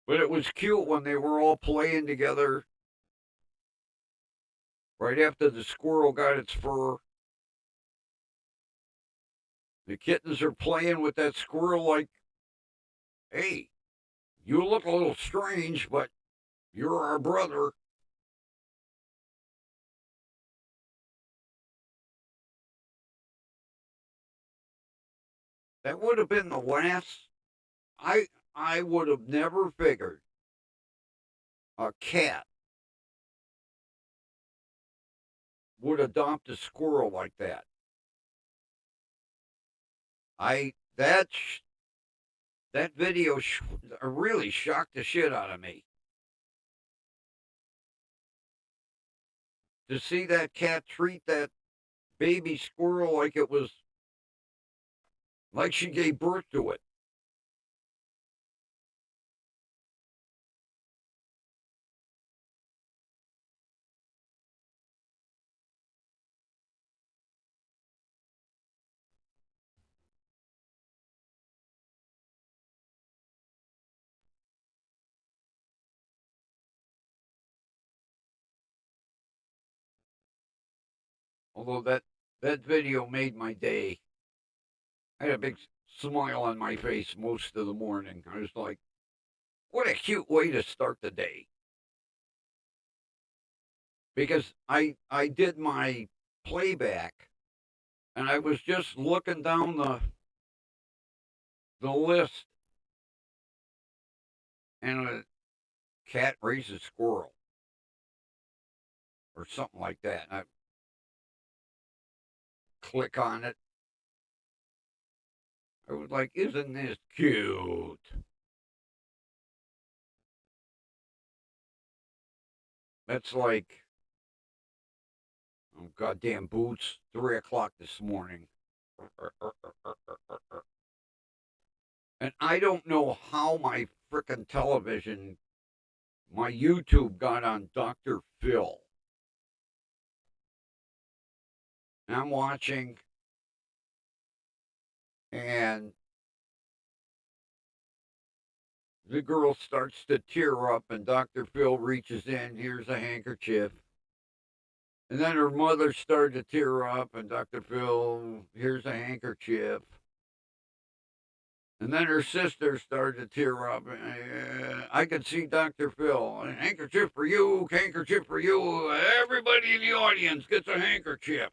But it was cute when they were all playing together. Right after the squirrel got its fur, the kittens are playing with that squirrel like, hey, you look a little strange, but you're our brother. That would have been the last. I would have never figured a cat would adopt a squirrel like that. I that video really shocked the shit out of me. To see that cat treat that baby squirrel like it was like she gave birth to it. Although that video made my day. I had a big smile on my face most of the morning. I was like, what a cute way to start the day. Because I did my playback and I was just looking down the list and a cat raises squirrel or something like that. And I click on it. I was like, isn't this cute? That's like, oh, goddamn boots, 3 o'clock this morning. And I don't know how my frickin' television, my YouTube got on Dr. Phil. And I'm watching, and the girl starts to tear up, and Dr. Phil reaches in, here's a handkerchief. And then her mother started to tear up, and Dr. Phil, here's a handkerchief. And then her sister started to tear up. I could see Dr. Phil, a handkerchief for you, handkerchief for you. Everybody in the audience gets a handkerchief.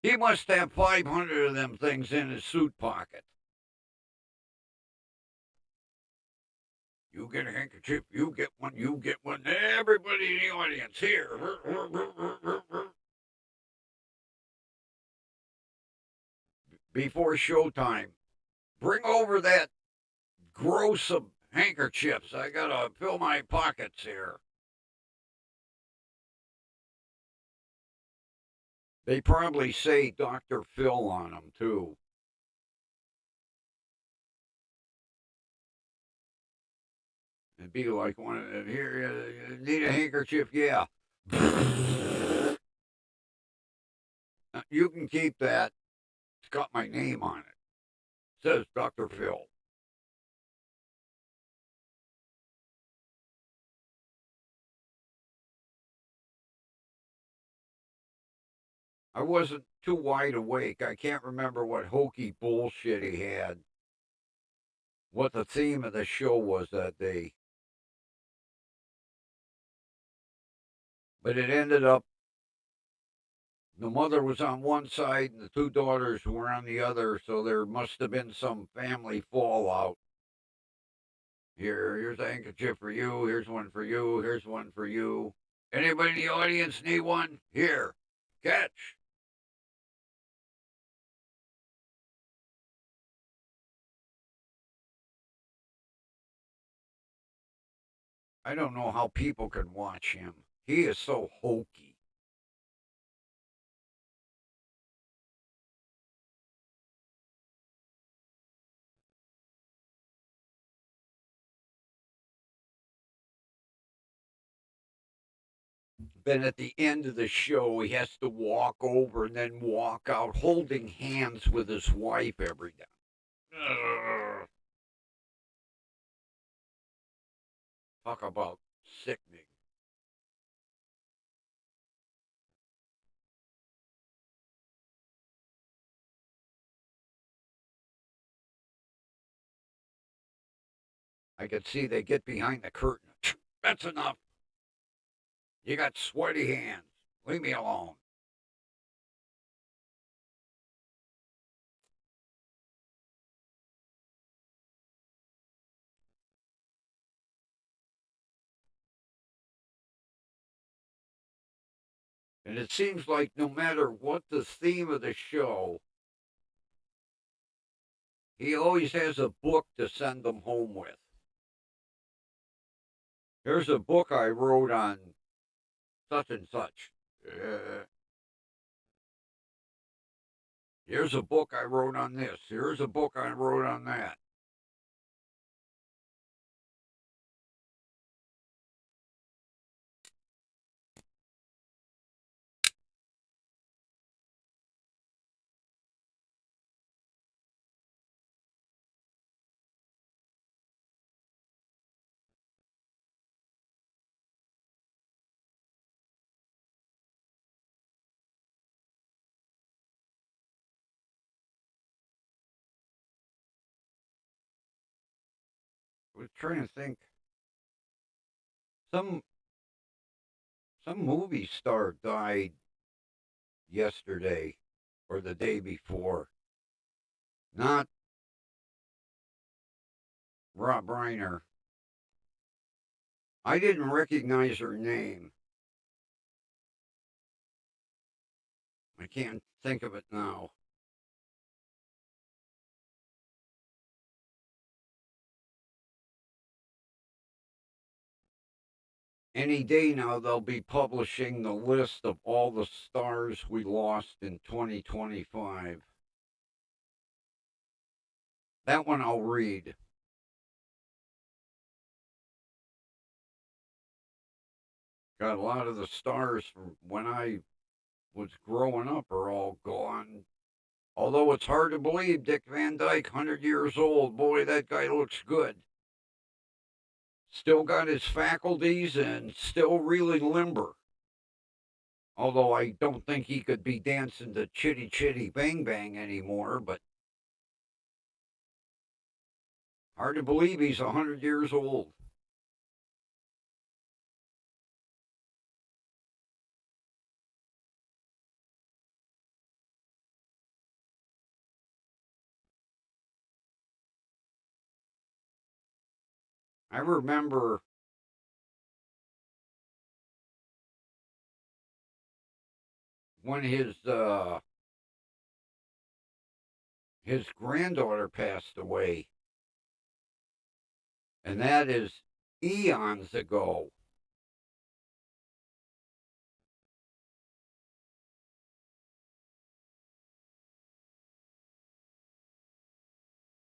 He must have 500 of them things in his suit pocket. You get a handkerchief, you get one, you get one. Everybody in the audience here. Before showtime, bring over that gross of handkerchiefs. I gotta fill my pockets here. They probably say Dr. Phil on them too. It'd be like one here. Need a handkerchief? Yeah. You can keep that. It's got my name on it. It says Dr. Phil. I wasn't too wide awake. I can't remember what hokey bullshit he had, what the theme of the show was that day. But it ended up the mother was on one side and the two daughters were on the other, so there must have been some family fallout. Here's a handkerchief for you. Here's one for you. Here's one for you. Anybody in the audience need one? Here, catch. I don't know how people can watch him. He is so hokey. Then at the end of the show, he has to walk over and then walk out holding hands with his wife every day. Talk about sickening. I could see they get behind the curtain. That's enough. You got sweaty hands. Leave me alone. And it seems like no matter what the theme of the show, he always has a book to send them home with. Here's a book I wrote on such and such. Here's a book I wrote on this. Here's a book I wrote on that. I was trying to think. Some some movie star died yesterday or the day before. Not Rob Reiner. I didn't recognize her name. I can't think of it now. Any day now, they'll be publishing the list of all the stars we lost in 2025. That one I'll read. Got a lot of the stars from when I was growing up are all gone. Although it's hard to believe Dick Van Dyke, 100 years old, boy, that guy looks good. Still got his faculties and still really limber. Although I don't think he could be dancing to Chitty Chitty Bang Bang anymore, but hard to believe he's 100 years old. I remember when his granddaughter passed away, and that is eons ago.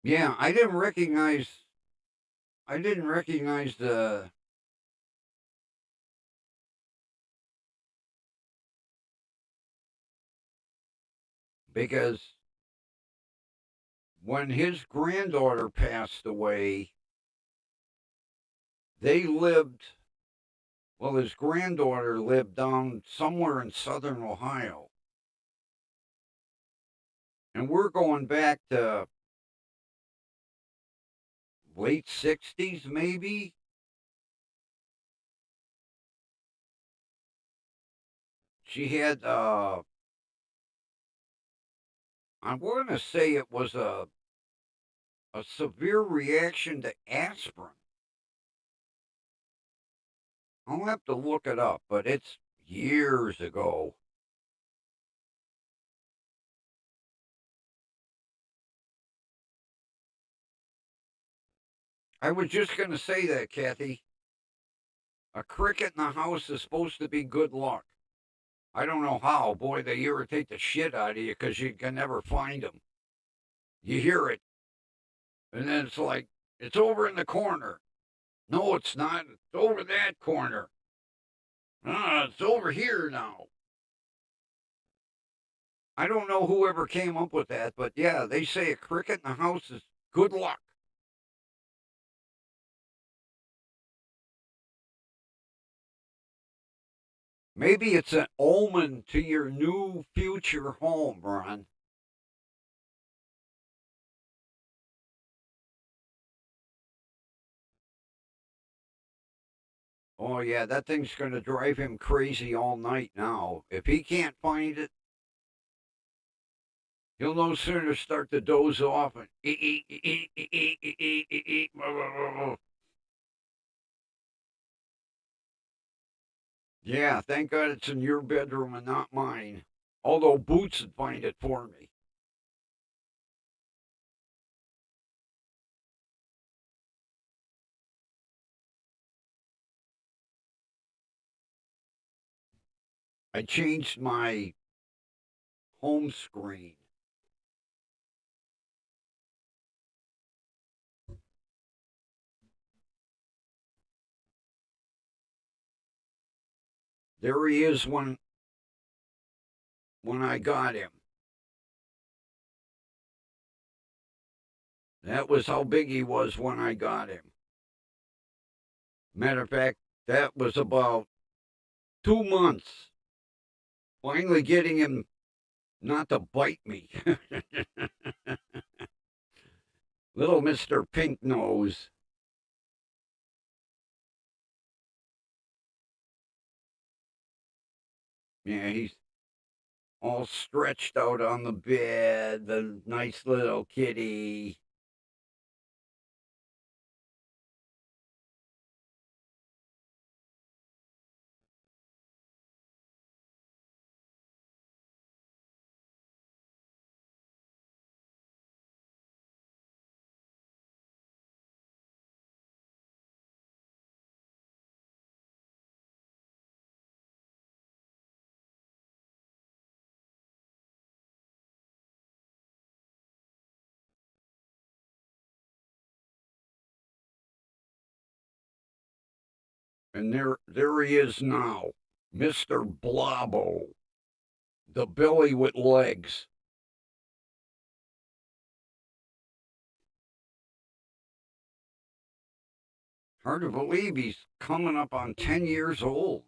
Yeah, I didn't recognize the because when his granddaughter passed away, they lived well, his granddaughter lived down somewhere in southern Ohio. And we're going back to late 60s, maybe. She had, I want to say it was a severe reaction to aspirin. I'll have to look it up, but it's years ago. I was just going to say that, Kathy. A cricket in the house is supposed to be good luck. I don't know how. Boy, they irritate the shit out of you because you can never find them. You hear it, and then it's like, it's over in the corner. No, it's not. It's over that corner. Ah, it's over here now. I don't know whoever came up with that, but yeah, they say a cricket in the house is good luck. Maybe it's an omen to your new future home, Ron. Oh, yeah, that thing's going to drive him crazy all night now. If he can't find it, he'll no sooner start to doze off and Yeah, thank God it's in your bedroom and not mine. Although Boots would find it for me. I changed my home screen. There he is when I got him. That was how big he was when I got him. Matter of fact, that was about 2 months. Finally getting him not to bite me. Little Mr. Pink Nose. Yeah, he's all stretched out on the bed, the nice little kitty. And there he is now, Mr. Blobbo, the Billy with legs. Hard to believe he's coming up on 10 years old.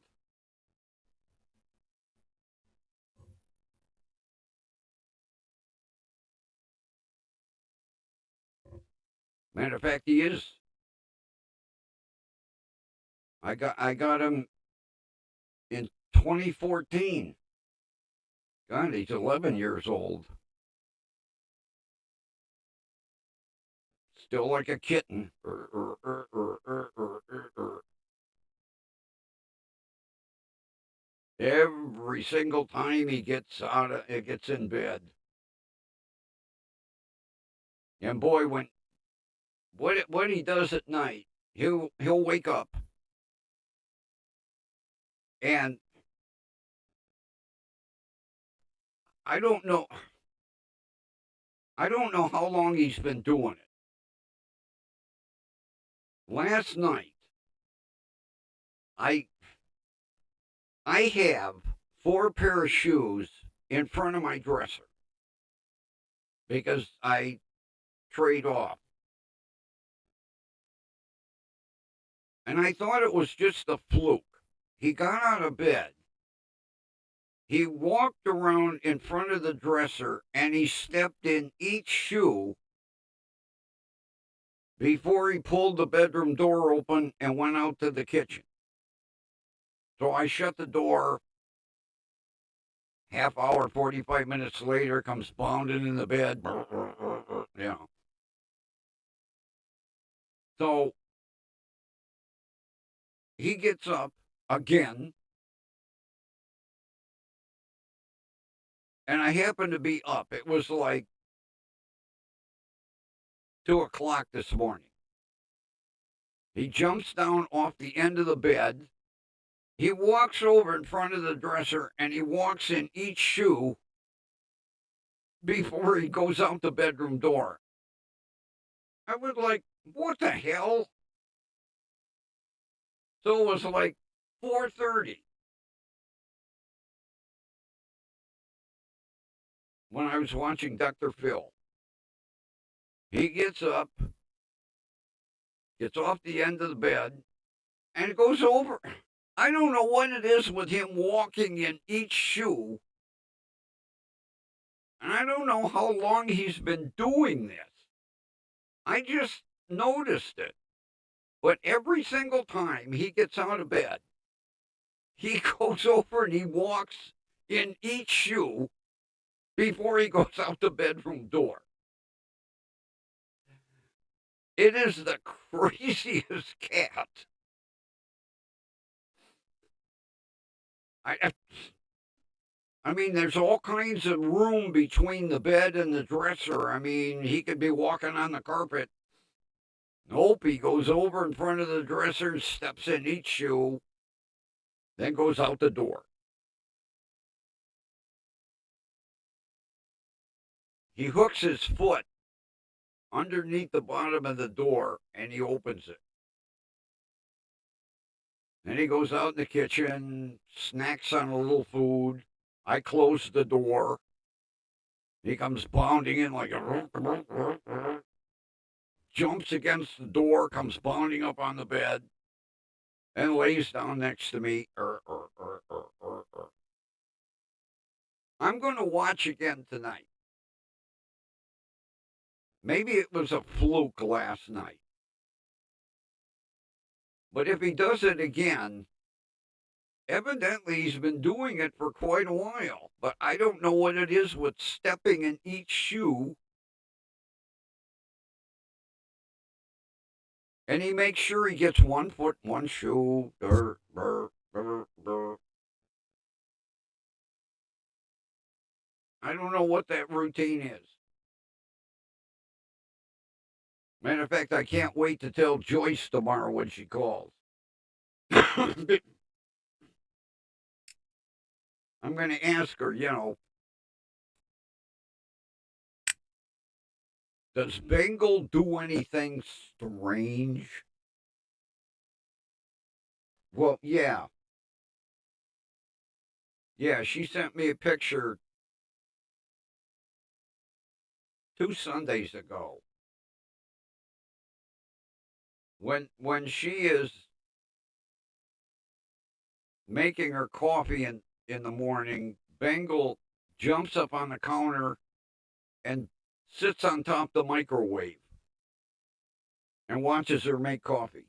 Matter of fact, he is. I got him in 2014. God, he's 11 years old. Still like a kitten. Every single time he gets gets in bed. And boy, when what he does at night, he'll wake up and I don't know I don't know how long he's been doing it. Last night, I I have 4 pair of shoes in front of my dresser because I trade off. And I thought it was just a fluke. He got out of bed. He walked around in front of the dresser and he stepped in each shoe before he pulled the bedroom door open and went out to the kitchen. So I shut the door. Half hour, 45 minutes later, comes bounding in the bed. Yeah. So he gets up again, and I happen to be up. It was like 2 o'clock this morning. He jumps down off the end of the bed. He walks over in front of the dresser and he walks in each shoe before he goes out the bedroom door. I was like, what the hell? So it was like 4:30 when I was watching Dr. Phil. He gets up, gets off the end of the bed, and goes over. I don't know what it is with him walking in each shoe, and I don't know how long he's been doing this. I just noticed it. But every single time he gets out of bed, he goes over and he walks in each shoe before he goes out the bedroom door. It is the craziest cat. I mean, there's all kinds of room between the bed and the dresser. I mean, he could be walking on the carpet. Nope, he goes over in front of the dresser, steps in each shoe, then goes out the door. He hooks his foot underneath the bottom of the door and he opens it. Then he goes out in the kitchen, snacks on a little food. I close the door. He comes bounding in like a jumps against the door, comes bounding up on the bed, and lays down next to me. I'm going to watch again tonight. Maybe it was a fluke last night. But if he does it again, evidently he's been doing it for quite a while. But I don't know what it is with stepping in each shoe. And he makes sure he gets 1 foot, 1 shoe. I don't know what that routine is. Matter of fact, I can't wait to tell Joyce tomorrow when she calls. I'm going to ask her, does Bengal do anything strange? Well, yeah. Yeah, she sent me a picture 2 Sundays ago. When she is making her coffee in the morning, Bengal jumps up on the counter and sits on top of the microwave and watches her make coffee.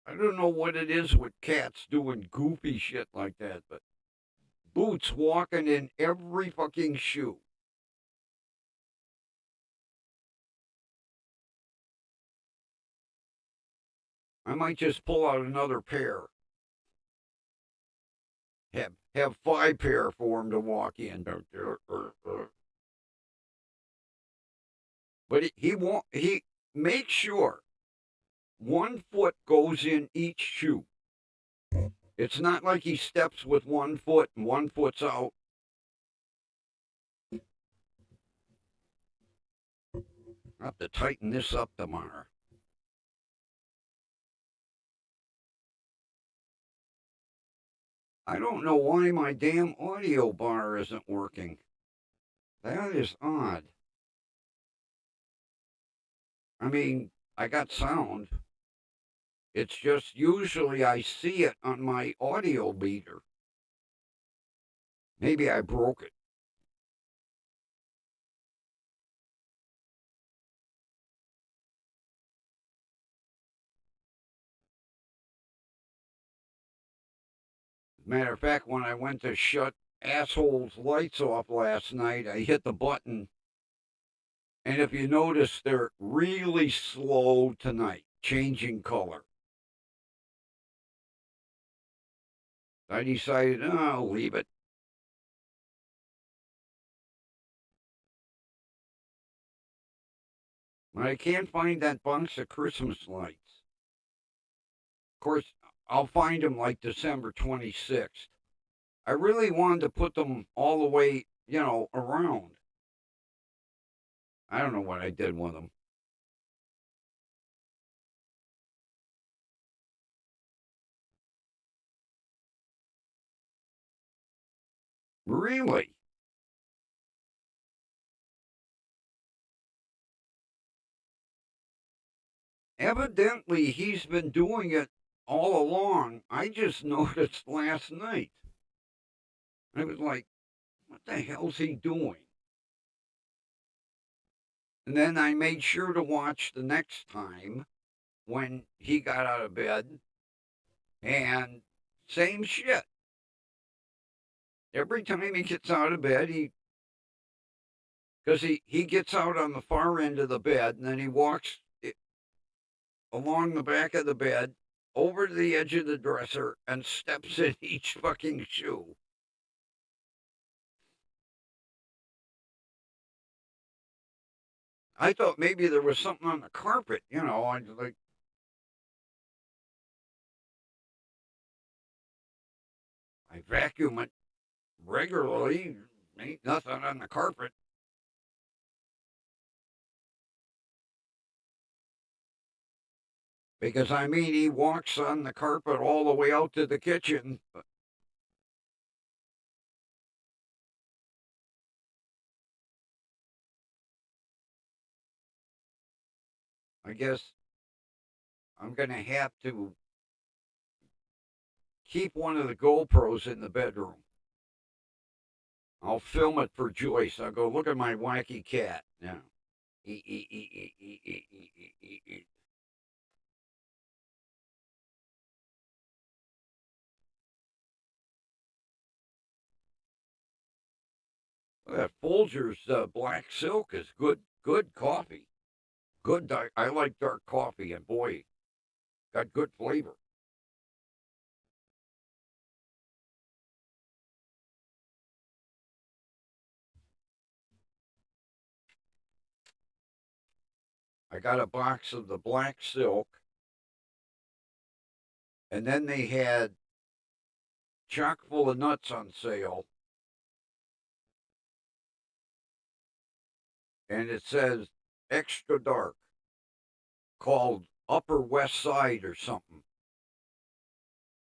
I don't know what it is with cats doing goofy shit like that, but Boots walking in every fucking shoe. I might just pull out another pair. Have 5 pair for him to walk in. But he makes sure 1 foot goes in each shoe. It's not like he steps with 1 foot and 1 foot's out. I'll have to tighten this up tomorrow. I don't know why my damn audio bar isn't working. That is odd. I mean, I got sound. It's just usually I see it on my audio meter. Maybe I broke it. Matter of fact, when I went to shut asshole's lights off last night, I hit the button. And if you notice, they're really slow tonight, changing color. I decided, I'll leave it. But I can't find that box of Christmas lights. Of course, I'll find them like December 26th. I really wanted to put them all the way, around. I don't know what I did with them. Really? Evidently, he's been doing it all along. I just noticed last night. I was like, what the hell's he doing? And then I made sure to watch the next time when he got out of bed, and same shit. Every time he gets out of bed, he because he gets out on the far end of the bed and then he walks along the back of the bed over to the edge of the dresser and steps in each fucking shoe. I thought maybe there was something on the carpet, you know. I like I vacuum it regularly. Ain't nothing on the carpet. Because I mean, he walks on the carpet all the way out to the kitchen. I guess I'm going to have to keep one of the GoPros in the bedroom. I'll film it for Joyce. I'll go, look at my wacky cat. Yeah. That Folgers black silk is good coffee. Good. I like dark coffee, and boy, got good flavor. I got a box of the black silk, and then they had chock full of nuts on sale, and it says extra dark, called Upper West Side or something.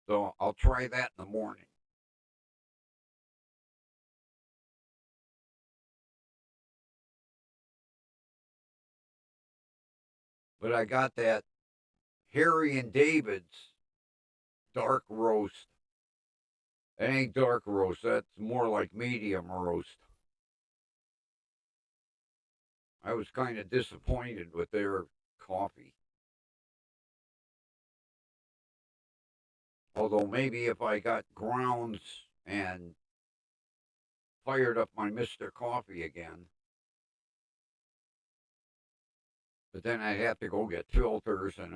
So I'll try that in the morning. But I got that Harry and David's dark roast. It ain't dark roast. That's more like medium roast. I was kind of disappointed with their coffee. Although maybe if I got grounds and fired up my Mr. Coffee again, but then I'd have to go get filters and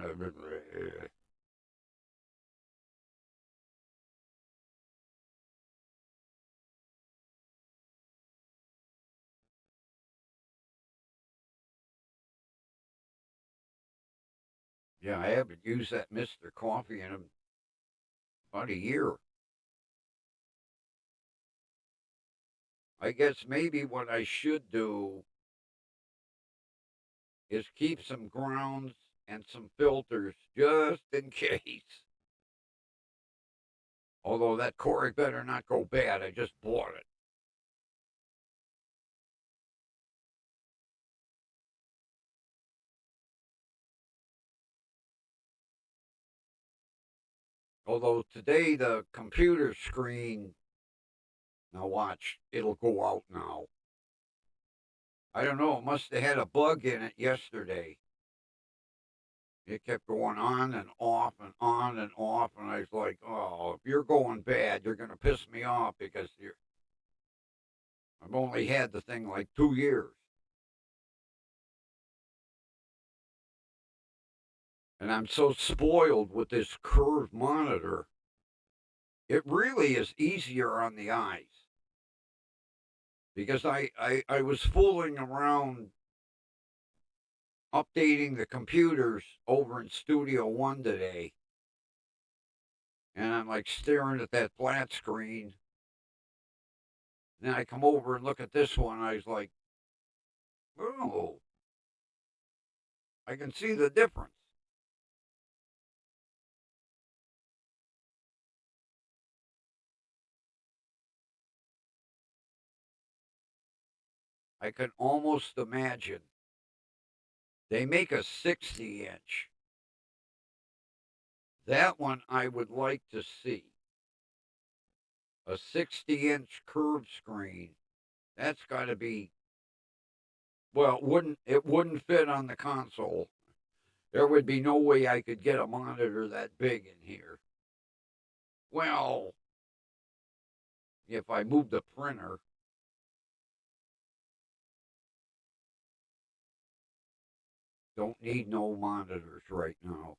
yeah, I haven't used that Mr. Coffee in about a year. I guess maybe what I should do is keep some grounds and some filters just in case. Although that Corey better not go bad. I just bought it. Although today the computer screen, now watch, it'll go out now. I don't know, it must have had a bug in it yesterday. It kept going on and off and on and off, and I was like, oh, if you're going bad, you're going to piss me off because I've only had the thing like 2 years. And I'm so spoiled with this curved monitor. It really is easier on the eyes because I was fooling around updating the computers over in Studio One today. And I'm like staring at that flat screen. Then I come over and look at this one. I was like, oh, I can see the difference. I can almost imagine. They make a 60-inch. That one I would like to see. A 60-inch curved screen. That's got to be, well, it wouldn't fit on the console. There would be no way I could get a monitor that big in here. Well, if I move the printer, Don't need no monitors right now.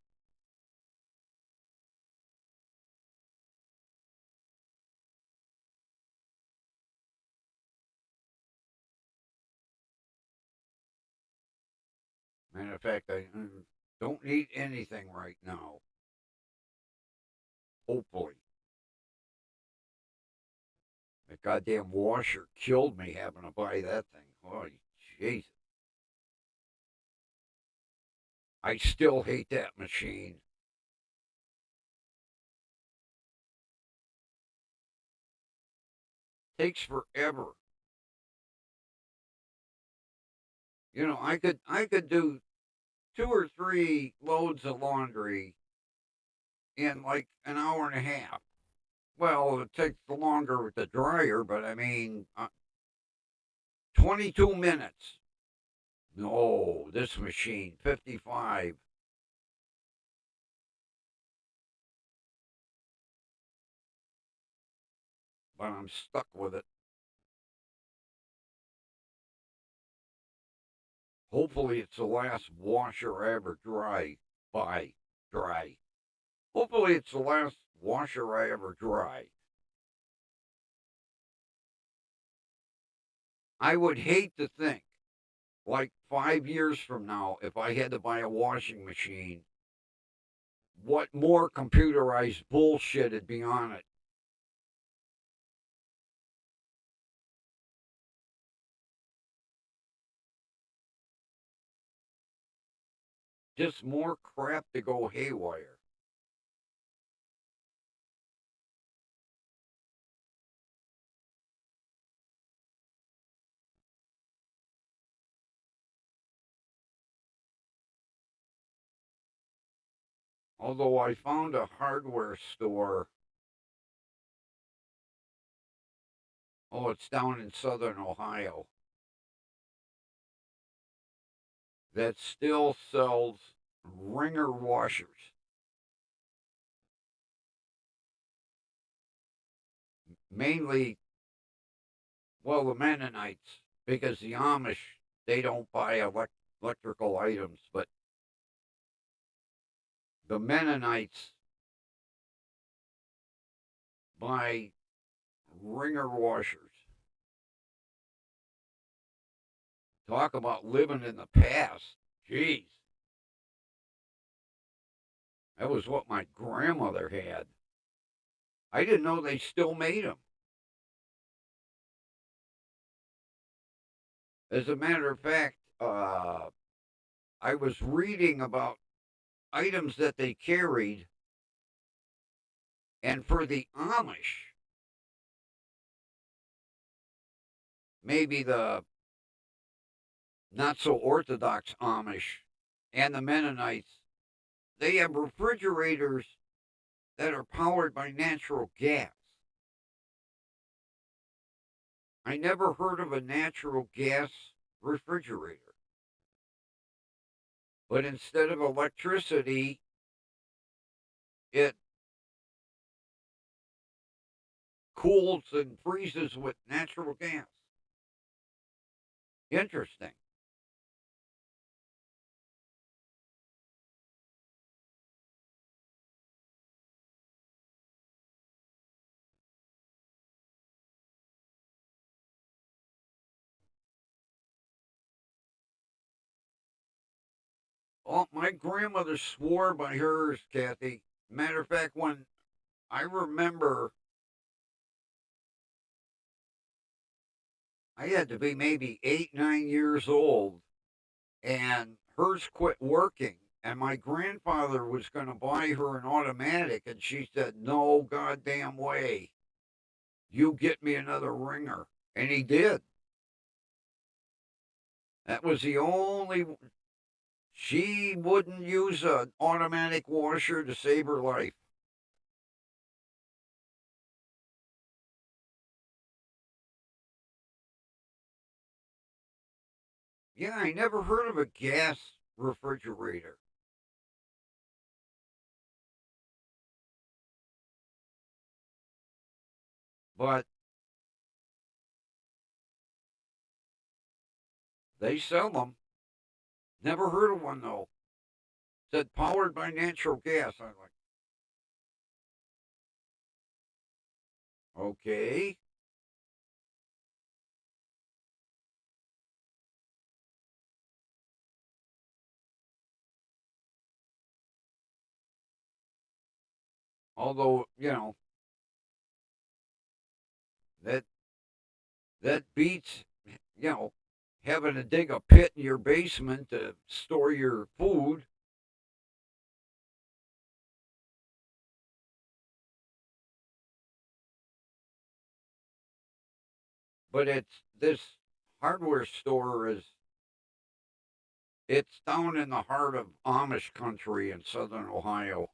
Matter of fact, I don't need anything right now. Hopefully. That goddamn washer killed me having to buy that thing. Oh, Jesus. I still hate that machine. Takes forever. You know, I could do 2 or 3 loads of laundry in like an hour and a half. Well, it takes longer with the dryer, but I mean, 22 minutes. No, this machine, 55. But I'm stuck with it. Hopefully, it's the last washer I ever dry. Hopefully, it's the last washer I ever dry. I would hate to think, like 5 years from now, if I had to buy a washing machine, what more computerized bullshit would be on it. Just more crap to go haywire. Although I found a hardware store. Oh, it's down in southern Ohio. That still sells wringer washers. Mainly, well, the Mennonites, because the Amish, they don't buy electrical items, but the Mennonites buy wringer washers. Talk about living in the past. Jeez. That was what my grandmother had. I didn't know they still made them. As a matter of fact, I was reading about items that they carried, and for the Amish, maybe the not so orthodox Amish and the Mennonites, they have refrigerators that are powered by natural gas. I never heard of a natural gas refrigerator. But instead of electricity, it cools and freezes with natural gas. Interesting. Oh, my grandmother swore by hers, Kathy. Matter of fact, when I remember I had to be maybe 8, 9 years old, and hers quit working. And my grandfather was going to buy her an automatic, and she said, "No goddamn way. You get me another ringer." And he did. That was the only. She wouldn't use an automatic washer to save her life. Yeah, I never heard of a gas refrigerator. But they sell them. Never heard of one though. Said powered by natural gas. I'm like, okay. Although, that that beats, you know, having to dig a pit in your basement to store your food. But it's this hardware store it's down in the heart of Amish country in southern Ohio.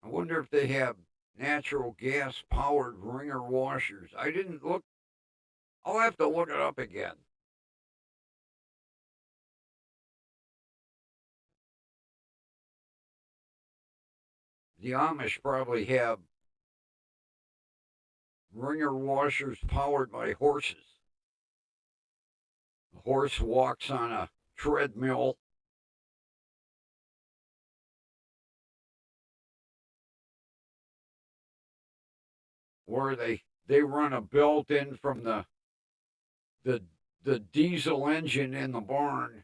I wonder if they have natural gas powered wringer washers. I didn't look. I'll have to look it up again. The Amish probably have wringer washers powered by horses. The horse walks on a treadmill where they run a belt in from the the diesel engine in the barn.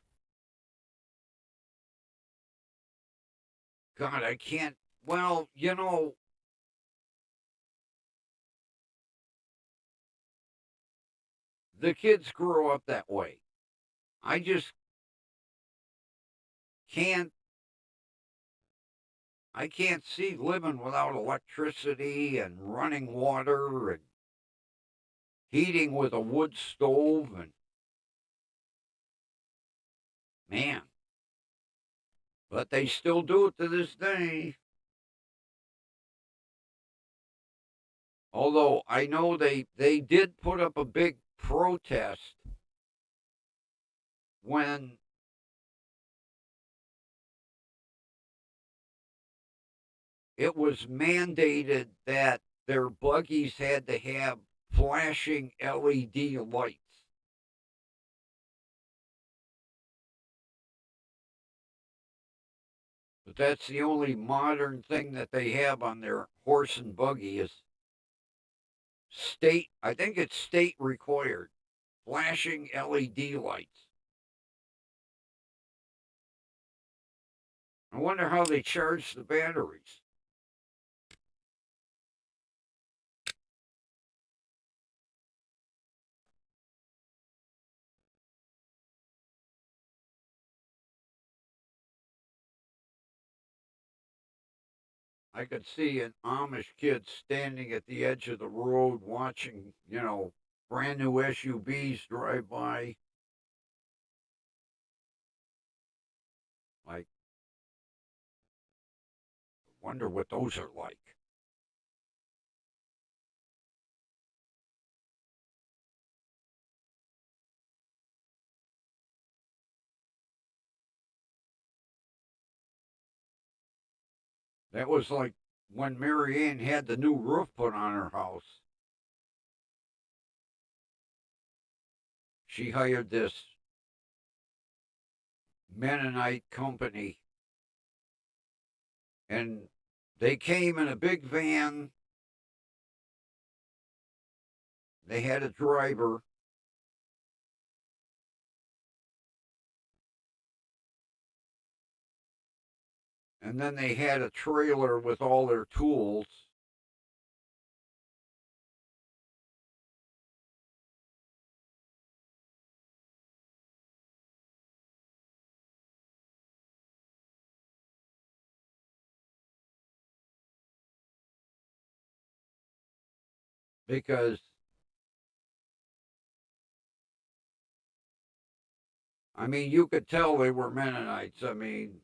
God, I can't. Well, the kids grow up that way. I just can't. I can't see living without electricity and running water and heating with a wood stove and man. But they still do it to this day. Although I know they did put up a big protest when it was mandated that their buggies had to have flashing LED lights. But that's the only modern thing that they have on their horse and buggy is state, I think it's state required, flashing LED lights. I wonder how they charge the batteries. I could see an Amish kid standing at the edge of the road watching, brand new SUVs drive by. Like, wonder what those are like. That was like when Mary Ann had the new roof put on her house. She hired this Mennonite company, and they came in a big van. They had a driver, and then they had a trailer with all their tools. Because, I mean, you could tell they were Mennonites. I mean,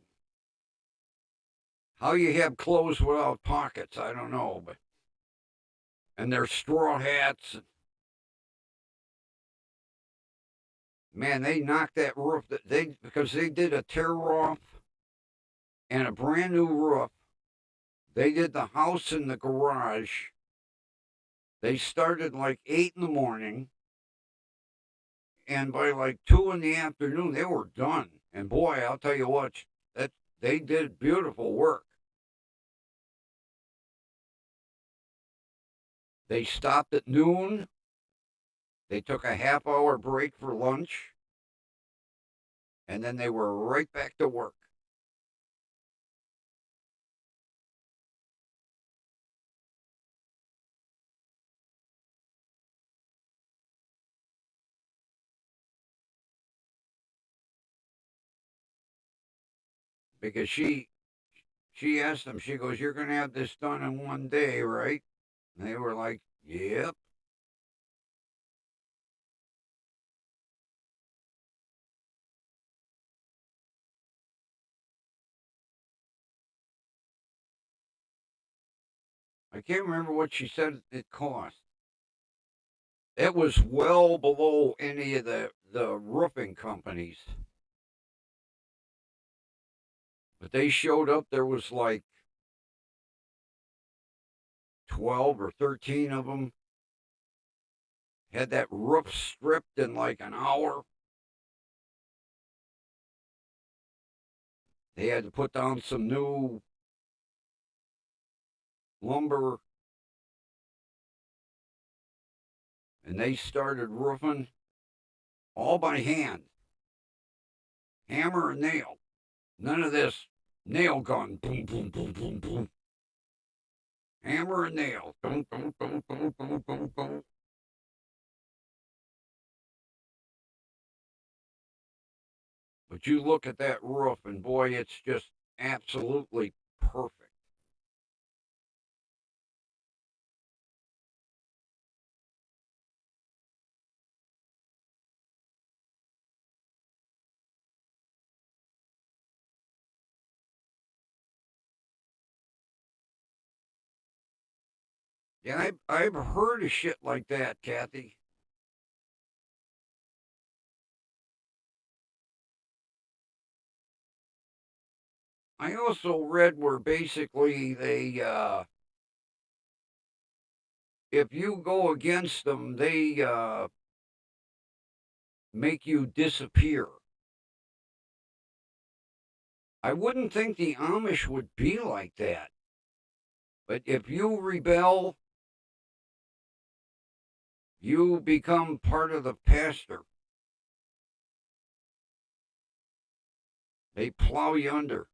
how you have clothes without pockets, I don't know, but and their straw hats. Man, they knocked that roof. They because they did a tear off and a brand new roof They did the house and the garage. They started like 8 in the morning, and by like 2 in the afternoon, they were done. And boy, I'll tell you what, that they did beautiful work. They stopped at noon. They took a half-hour break for lunch, and then they were right back to work. Because she asked them, she goes, "You're gonna have this done in one day, right?" And they were like, "Yep." I can't remember what she said it cost. It was well below any of the roofing companies. But they showed up. There was like 12 or 13 of them. Had that roof stripped in like an hour. They had to put down some new lumber, and they started roofing all by hand, hammer and nail. None of this nail gun. Boom, boom, boom, boom, boom. Hammer and nail. Boom, boom, boom, boom, boom, boom, boom. But you look at that roof, and boy, it's just absolutely perfect. Yeah, I've heard of shit like that, Kathy. I also read where basically if you go against them, they make you disappear. I wouldn't think the Amish would be like that. But if you rebel, you become part of the pasture. They plow you under.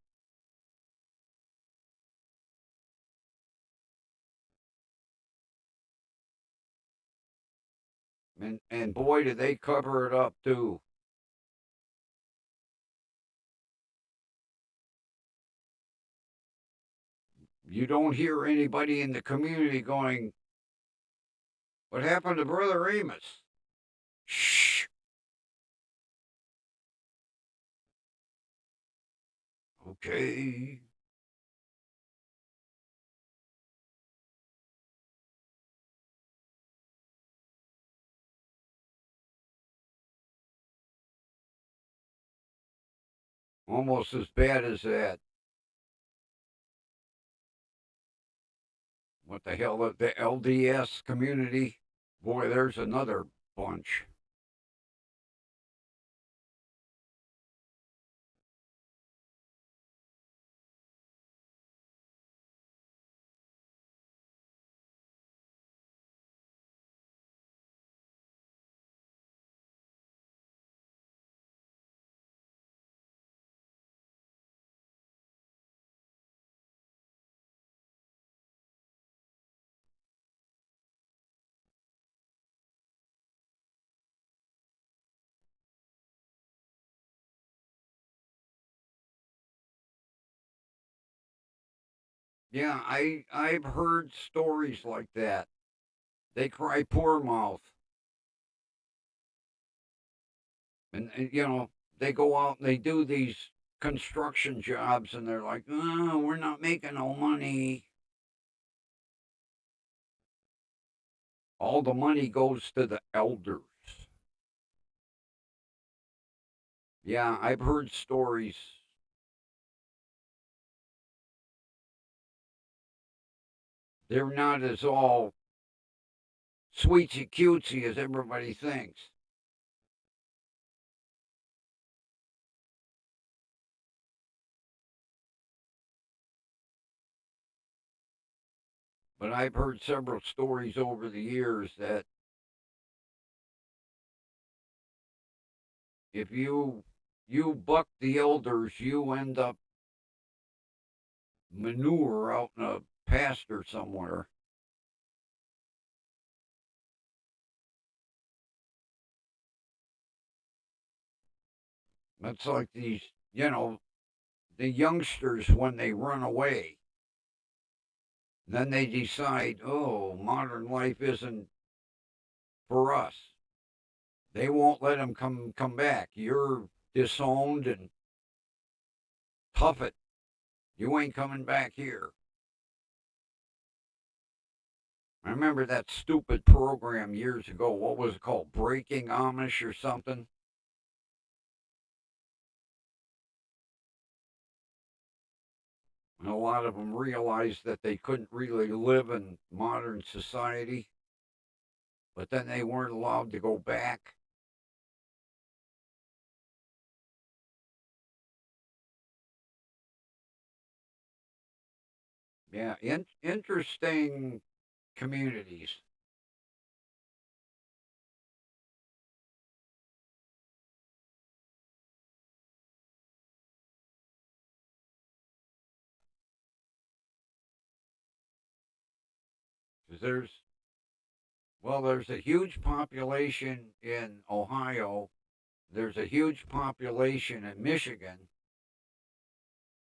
And boy, do they cover it up too. You don't hear anybody in the community going, "What happened to Brother Amos?" Shh. Okay. Almost as bad as that. What the hell? The LDS community? Boy, there's another bunch. Yeah, I've heard stories like that. They cry poor mouth, and they go out and they do these construction jobs, and they're like, "Oh, we're not making no money." All the money goes to the elders. Yeah, I've heard stories. They're not as all sweetsy cutesy as everybody thinks. But I've heard several stories over the years that if you buck the elders, you end up manure out in a pasture somewhere. That's like these, the youngsters when they run away. Then they decide, oh, modern life isn't for us. They won't let them come back. You're disowned and tough it. You ain't coming back here. I remember that stupid program years ago. What was it called? Breaking Amish or something? And a lot of them realized that they couldn't really live in modern society, but then they weren't allowed to go back. Yeah, interesting communities. 'Cause there's a huge population in Ohio. There's a huge population in Michigan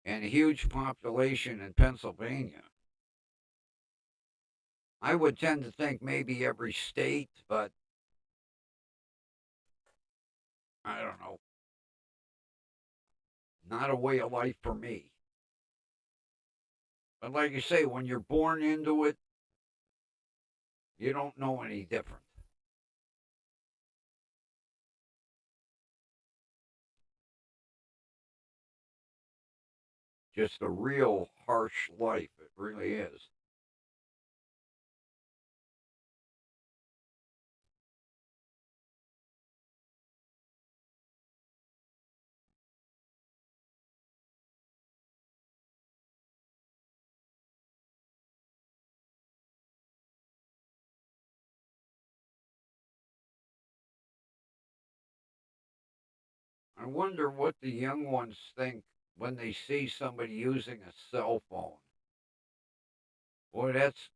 and a huge population in Pennsylvania. I would tend to think maybe every state, but I don't know. Not a way of life for me. But like you say, when you're born into it, you don't know any different. Just a real harsh life. It really is. I wonder what the young ones think when they see somebody using a cell phone. Boy, that's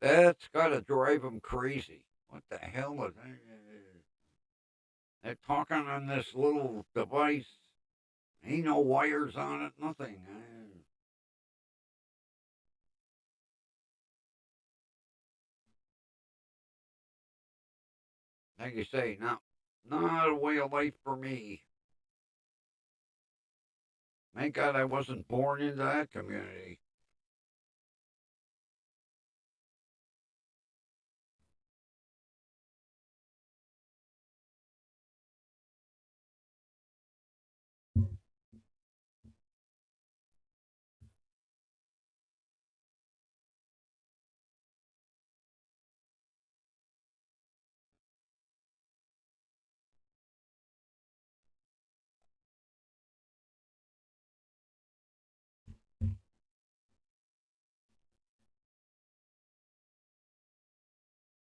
got to drive them crazy. What the hell is that? They're talking on this little device. Ain't no wires on it, nothing. Like you say, not a way of life for me. Thank God I wasn't born into that community.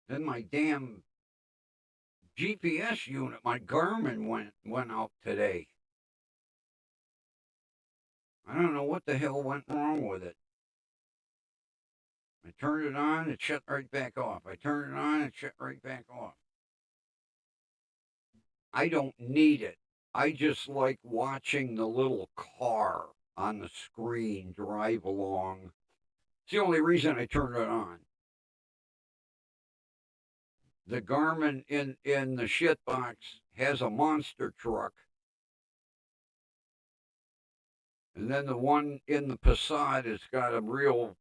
Then my damn GPS unit, my Garmin went out today. I don't know what the hell went wrong with it. I turned it on, it shut right back off. I turned it on, it shut right back off. I don't need it. I just like watching the little car on the screen drive along. It's the only reason I turned it on. The Garmin in the shit box has a monster truck, and then the one in the Passat has got a real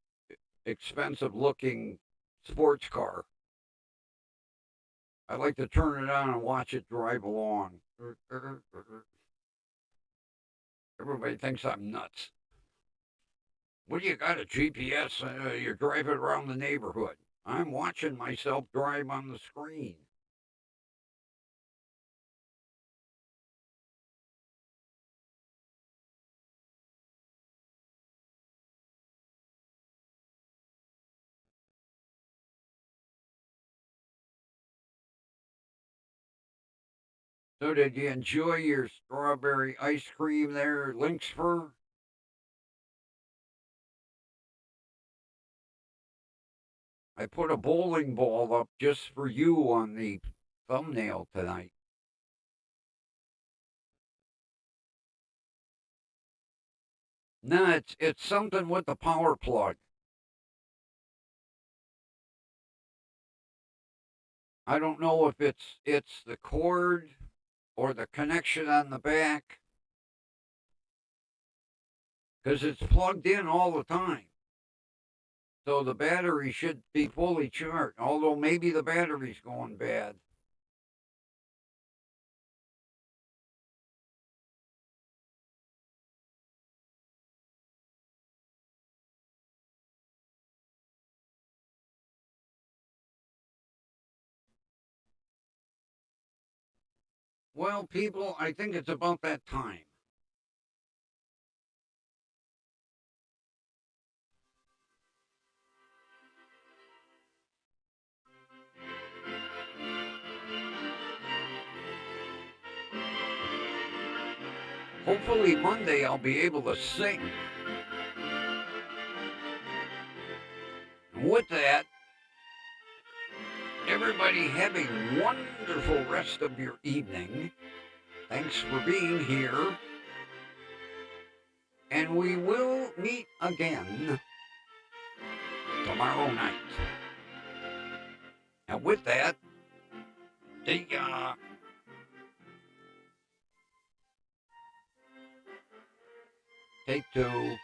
expensive looking sports car. I like to turn it on and watch it drive along. Everybody thinks I'm nuts. What do you got a GPS? You're driving around the neighborhood. I'm watching myself drive on the screen. So did you enjoy your strawberry ice cream there, Lynxfur? I put a bowling ball up just for you on the thumbnail tonight. No, it's something with the power plug. I don't know if it's the cord or the connection on the back because it's plugged in all the time. So the battery should be fully charged, although maybe the battery's going bad. Well, people, I think it's about that time. Hopefully Monday I'll be able to sing. With that, everybody have a wonderful rest of your evening. Thanks for being here. And we will meet again tomorrow night. And with that, take two.